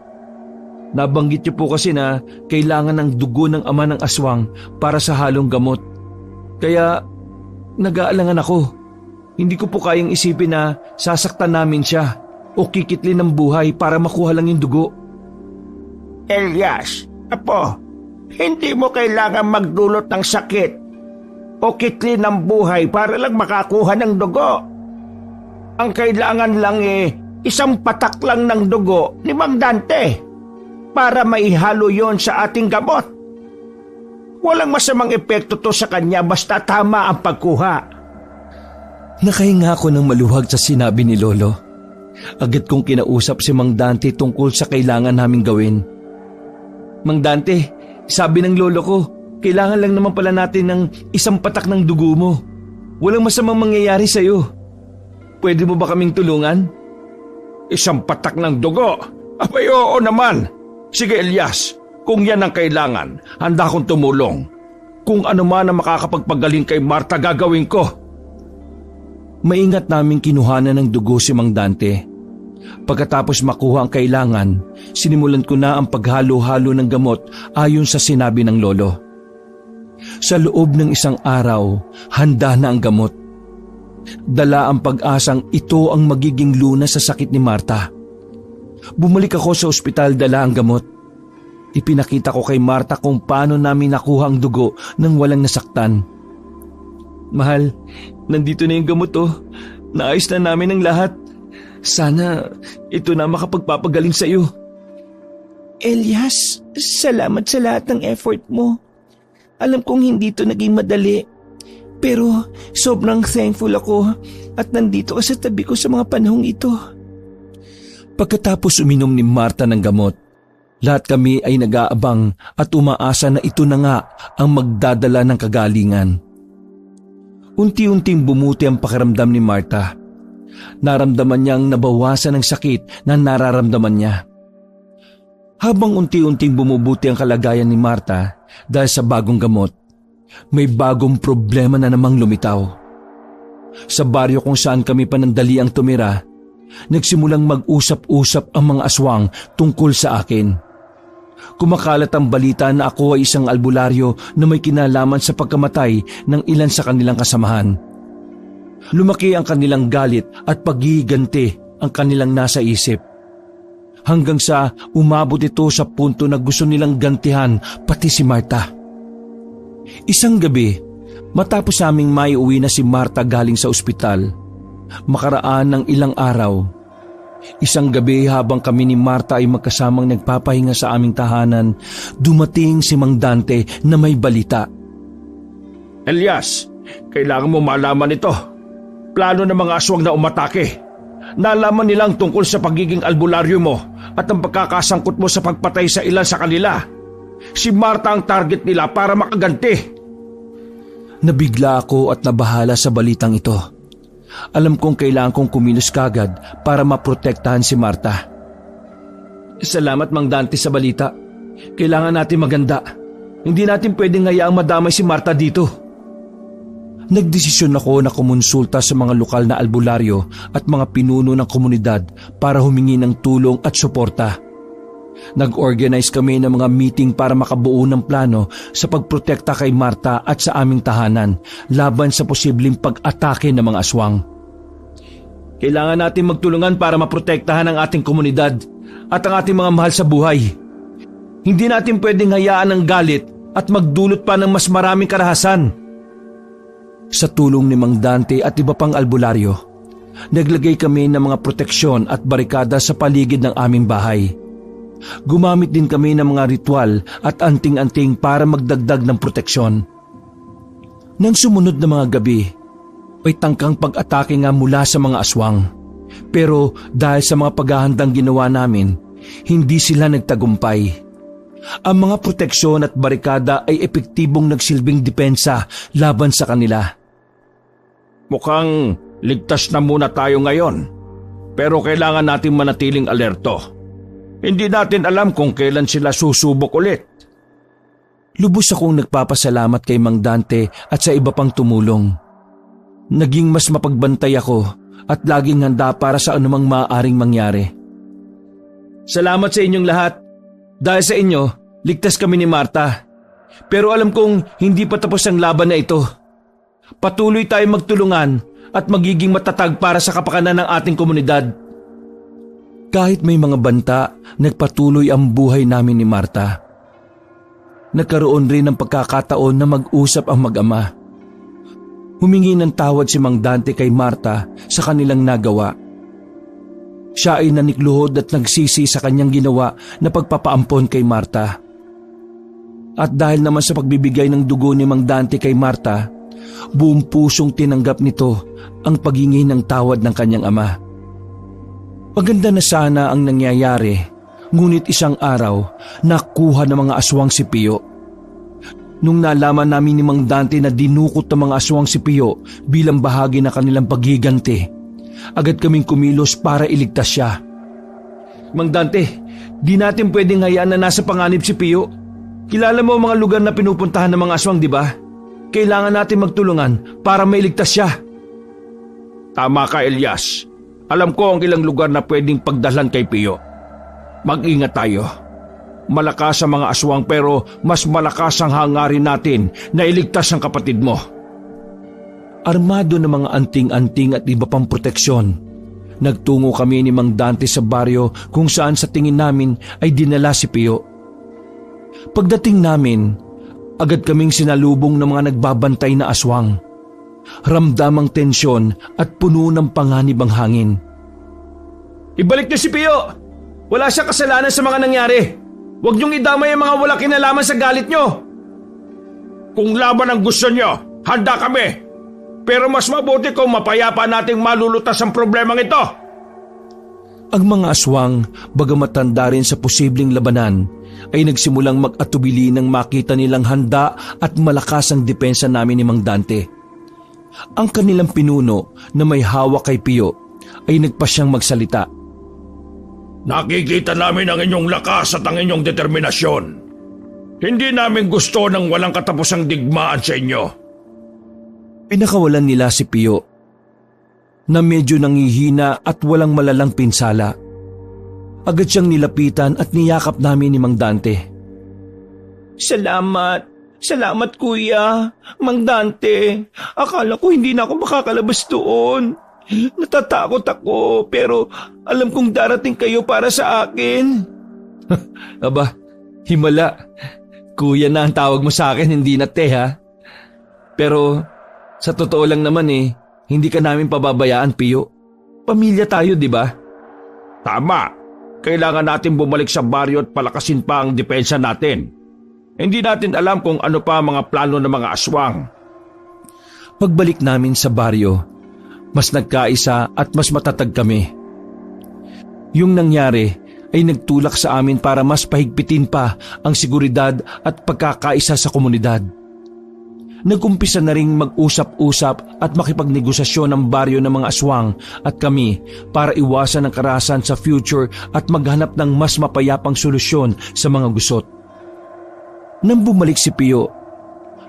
Nabanggit niyo po kasi na kailangan ng dugo ng ama ng aswang para sa halong gamot. Kaya nag-aalangan ako. Hindi ko po kayang isipin na sasaktan namin siya o kikitlin ng buhay para makuha lang yung dugo. Elias, apo, hindi mo kailangan magdulot ng sakit o kitlin ng buhay para lang makakuha ng dugo. Ang kailangan lang isang patak lang ng dugo ni Mang Dante para maihalo yon sa ating gamot. Walang masamang epekto to sa kanya basta tama ang pagkuha. Nakahinga ako ng maluwag sa sinabi ni Lolo. Agad kong kinausap si Mang Dante tungkol sa kailangan naming gawin. Mang Dante, sabi ng lolo ko, kailangan lang naman pala natin ng isang patak ng dugo mo. Walang masamang mangyayari sa'yo. Pwede mo ba kaming tulungan? Isang patak ng dugo? Abay, oo naman. Sige Elias, kung yan ang kailangan, handa akong tumulong. Kung ano man ang makakapagpagaling kay Marta gagawin ko. Maingat naming kinuhanan ng dugo si Mang Dante. Pagkatapos makuha ang kailangan, sinimulan ko na ang paghalo-halo ng gamot ayon sa sinabi ng lolo. Sa loob ng isang araw, handa na ang gamot. Dala ang pag-asang ito ang magiging lunas sa sakit ni Marta. Bumalik ako sa ospital, dala ang gamot. Ipinakita ko kay Marta kung paano namin nakuha ang dugo nang walang nasaktan. Mahal, nandito na yung gamot oh. Naayos na namin ang lahat. Sana ito na makapagpapagaling sa iyo. Elias, salamat sa lahat ng effort mo. Alam kong hindi ito naging madali. Pero sobrang thankful ako at nandito ka sa tabi ko sa mga panahong ito. Pagkatapos uminom ni Marta ng gamot, lahat kami ay nag-aabang at umaasa na ito na nga ang magdadala ng kagalingan. Unti-unting bumuti ang pakiramdam ni Marta. Naramdaman niyang nabawasan ang sakit na nararamdaman niya. Habang unti-unting bumubuti ang kalagayan ni Marta dahil sa bagong gamot, may bagong problema na namang lumitaw. Sa baryo kung saan kami panandaliang tumira, nagsimulang mag-usap-usap ang mga aswang tungkol sa akin. Kumakalat ang balita na ako ay isang albularyo na may kinalaman sa pagkamatay ng ilan sa kanilang kasamahan. Lumaki ang kanilang galit at paghihiganti ang kanilang nasa isip. Hanggang sa umabot ito sa punto na gusto nilang gantihan pati si Marta. Isang gabi, matapos aming maiuwi na si Marta galing sa ospital, makaraan ng ilang araw, isang gabi habang kami ni Marta ay magkasamang nagpapahinga sa aming tahanan, dumating si Mang Dante na may balita. Elias, kailangan mo malaman ito. Plano ng mga aswang na umatake. Nalaman nilang tungkol sa pagiging albularyo mo at ang pagkakasangkot mo sa pagpatay sa ilan sa kanila. Si Marta ang target nila para makaganti. Nabigla ako at nabahala sa balitang ito. Alam kong kailangan kong kumilos kagad para maprotektahan si Marta. Salamat Mang Dante sa balita. Kailangan natin maganda. Hindi natin pwedeng hayaang madamay si Marta dito. Nagdesisyon ako na kumonsulta sa mga lokal na albularyo at mga pinuno ng komunidad para humingi ng tulong at suporta. Nag-organize kami ng mga meeting para makabuo ng plano sa pagprotekta kay Marta at sa aming tahanan laban sa posibleng pag-atake ng mga aswang. Kailangan natin magtulungan para maprotektahan ang ating komunidad at ang ating mga mahal sa buhay. Hindi natin pwedeng hayaan ang galit at magdulot pa ng mas maraming karahasan. Sa tulong ni Mang Dante at iba pang albularyo, naglagay kami ng mga proteksyon at barikada sa paligid ng aming bahay. Gumamit din kami ng mga ritual at anting-anting para magdagdag ng proteksyon. Nang sumunod na mga gabi, may tangkang pag-atake nga mula sa mga aswang. Pero dahil sa mga paghahandang ginawa namin, hindi sila nagtagumpay. Ang mga proteksyon at barikada ay epektibong nagsilbing depensa laban sa kanila. Mukhang ligtas na muna tayo ngayon, pero kailangan natin manatiling alerto. Hindi natin alam kung kailan sila susubok ulit. Lubos akong nagpapasalamat kay Mang Dante at sa iba pang tumulong. Naging mas mapagbantay ako at laging handa para sa anumang maaaring mangyari. Salamat sa inyong lahat. Dahil sa inyo, ligtas kami ni Marta. Pero alam kong hindi pa tapos ang laban na ito. Patuloy tayong magtulungan at magiging matatag para sa kapakanan ng ating komunidad. Kahit may mga banta, nagpatuloy ang buhay namin ni Marta. Nagkaroon rin ng pagkakataon na mag-usap ang mag-ama. Humingi ng tawad si Mang Dante kay Marta sa kanilang nagawa. Siya ay nanikluhod at nagsisi sa kanyang ginawa na pagpapaampon kay Marta. At dahil naman sa pagbibigay ng dugo ni Mang Dante kay Marta, buong pusong tinanggap nito ang paghingi ng tawad ng kanyang ama. Maganda na sana ang nangyayari, ngunit isang araw nakuha ng mga aswang si Pio. Nung nalaman namin ni Mang Dante na dinukot ng mga aswang si Pio bilang bahagi ng kanilang paghiganti, agad kaming kumilos para iligtas siya. Mang Dante, di natin pwedeng hayaan na nasa panganib si Pio. Kilala mo ang mga lugar na pinupuntahan ng mga aswang, di ba? Kailangan natin magtulungan para mailigtas siya. Tama ka, Elias. Alam ko ang ilang lugar na pwedeng pagdalhan kay Pio. Mag-ingat tayo. Malakas ang mga aswang pero mas malakas ang hangarin natin na iligtas ang kapatid mo. Armado ng mga anting-anting at iba pang proteksyon, nagtungo kami ni Mang Dante sa baryo kung saan sa tingin namin ay dinala si Pio. Pagdating namin, agad kaming sinalubong ng mga nagbabantay na aswang. Ramdam ang tensyon at puno ng panganib ang hangin. Ibalik niyo si Pio! Wala siyang kasalanan sa mga nangyari. Huwag niyong idamay ang mga wala kinalaman sa galit niyo. Kung laban ang gusto niyo, handa kami. Pero mas mabuti kung mapayapa nating malulutas ang problemang ito. Ang mga aswang, bagamat tanda rin sa posibleng labanan, ay nagsimulang mag-atubili nang makita nilang handa at malakas ang depensa namin ni Mang Dante. Ang kanilang pinuno na may hawak kay Pio ay nagpasyang magsalita. Nakikita namin ang inyong lakas at ang inyong determinasyon. Hindi namin gusto ng walang katapusang digmaan sa inyo. Pinakawalan nila si Pio, na medyo nangihina at walang malalang pinsala. Agad siyang nilapitan at niyakap namin ni Mang Dante. Salamat kuya, Mang Dante. Akala ko hindi na ako makakalabas doon. Natatakot ako pero alam kong darating kayo para sa akin. Aba, himala. Kuya na ang tawag mo sa akin, hindi na te ha. Pero sa totoo lang naman hindi ka namin pababayaan, Pio. Pamilya tayo, di ba? Tama. Kailangan natin bumalik sa baryo at palakasin pa ang depensa natin. Hindi natin alam kung ano pa ang mga plano ng mga aswang. Pagbalik namin sa baryo, mas nagkaisa at mas matatag kami. Yung nangyari ay nagtulak sa amin para mas pahigpitin pa ang seguridad at pagkakaisa sa komunidad. Nag-umpisa na ring mag-usap-usap at makipagnegosasyon ng baryo ng mga aswang at kami para iwasan ang karahasan sa future at maghanap ng mas mapayapang solusyon sa mga gusot. Nang bumalik si Pio,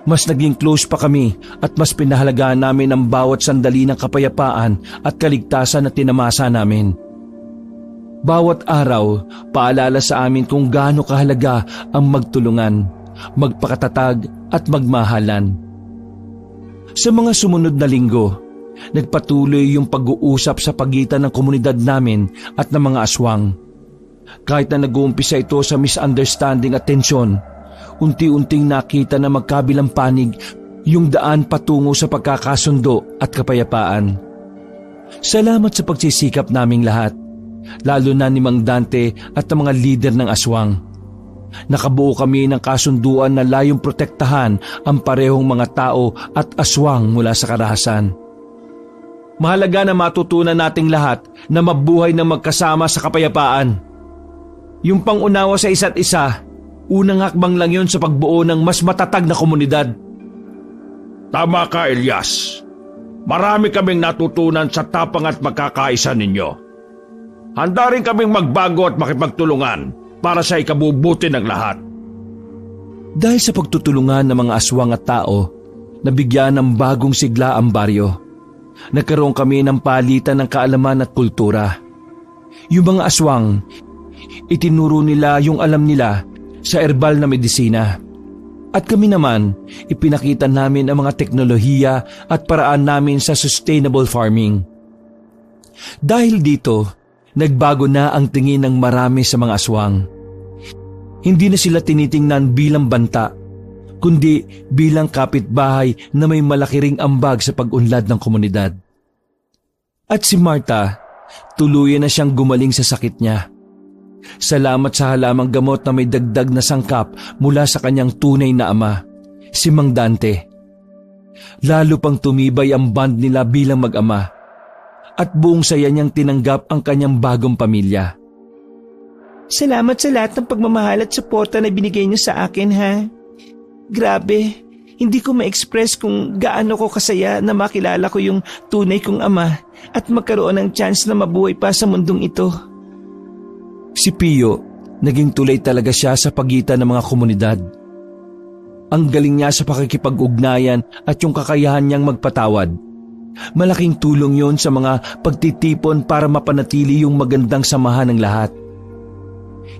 mas naging close pa kami at mas pinahalagaan namin ang bawat sandali ng kapayapaan at kaligtasan na tinamasa namin. Bawat araw, paalala sa amin kung gaano kahalaga ang magtulungan, magpakatatag at magmahalan. Sa mga sumunod na linggo, nagpatuloy yung pag-uusap sa pagitan ng komunidad namin at ng mga aswang. Kahit na nag-uumpisa ito sa misunderstanding at tensyon, unti-unting nakita na magkabilang panig yung daan patungo sa pagkakasundo at kapayapaan. Salamat sa pagsisikap naming lahat, lalo na ni Mang Dante at ang mga lider ng aswang. Nakabuo kami ng kasunduan na layong protektahan ang parehong mga tao at aswang mula sa karahasan. Mahalaga na matutunan nating lahat na mabuhay na magkasama sa kapayapaan. Yung pangunawa sa isa't isa, unang hakbang lang yun sa pagbuo ng mas matatag na komunidad. Tama ka, Elias. Marami kaming natutunan sa tapang at magkakaisa ninyo. Handa rin kaming magbago at makipagtulungan para sa ikabubuti ng lahat. Dahil sa pagtutulungan ng mga aswang at tao, nabigyan ng bagong sigla ang baryo. nagkaroon kami ng palitan ng kaalaman at kultura. Yung mga aswang, itinuro nila yung alam nila sa herbal na medisina. At kami naman, ipinakita namin ang mga teknolohiya at paraan namin sa sustainable farming. Dahil dito, nagbago na ang tingin ng marami sa mga aswang. Hindi na sila tinitingnan bilang banta, kundi bilang kapitbahay na may malaki ring ambag sa pag-unlad ng komunidad. At si Martha, tuluyan na siyang gumaling sa sakit niya. Salamat sa halamang gamot na may dagdag na sangkap mula sa kanyang tunay na ama, si Mang Dante. Lalo pang tumibay ang bond nila bilang mag-ama at buong saya niyang tinanggap ang kanyang bagong pamilya. Salamat sa lahat ng pagmamahal at suporta na binigay niyo sa akin, ha? Grabe, hindi ko ma-express kung gaano ko kasaya na makilala ko yung tunay kong ama at magkaroon ng chance na mabuhay pa sa mundong ito. Si Pio, naging tulay talaga siya sa pagitan ng mga komunidad. Ang galing niya sa pakikipag-ugnayan at yung kakayahan niyang magpatawad. Malaking tulong yon sa mga pagtitipon para mapanatili yung magandang samahan ng lahat.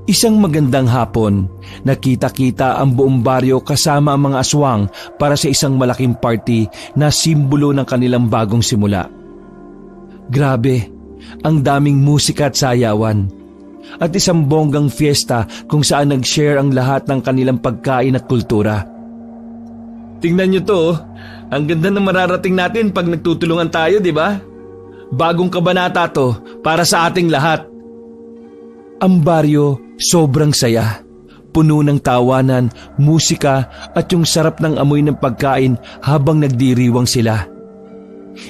Isang magandang hapon, nakita-kita ang buong baryo kasama ang mga aswang para sa isang malaking party na simbolo ng kanilang bagong simula. Grabe, ang daming musika at sayawan. At isang bonggang fiesta kung saan nag-share ang lahat ng kanilang pagkain at kultura. Tingnan nyo to, ang ganda ng mararating natin pag nagtutulungan tayo, di ba? Bagong kabanata to para sa ating lahat. Ang baryo sobrang saya, puno ng tawanan, musika at yung sarap ng amoy ng pagkain habang nagdiriwang sila.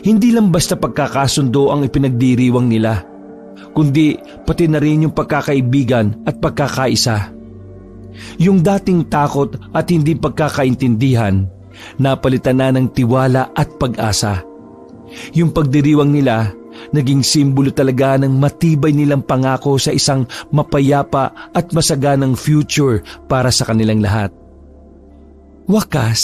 Hindi lang basta pagkakasundo ang ipinagdiriwang nila, kundi pati na rin yung pagkakaibigan at pagkakaisa. Yung dating takot at hindi pagkakaintindihan, napalitan na ng tiwala at pag-asa. Yung pagdiriwang nila, naging simbolo talaga ng matibay nilang pangako sa isang mapayapa at masaganang future para sa kanilang lahat. Wakas,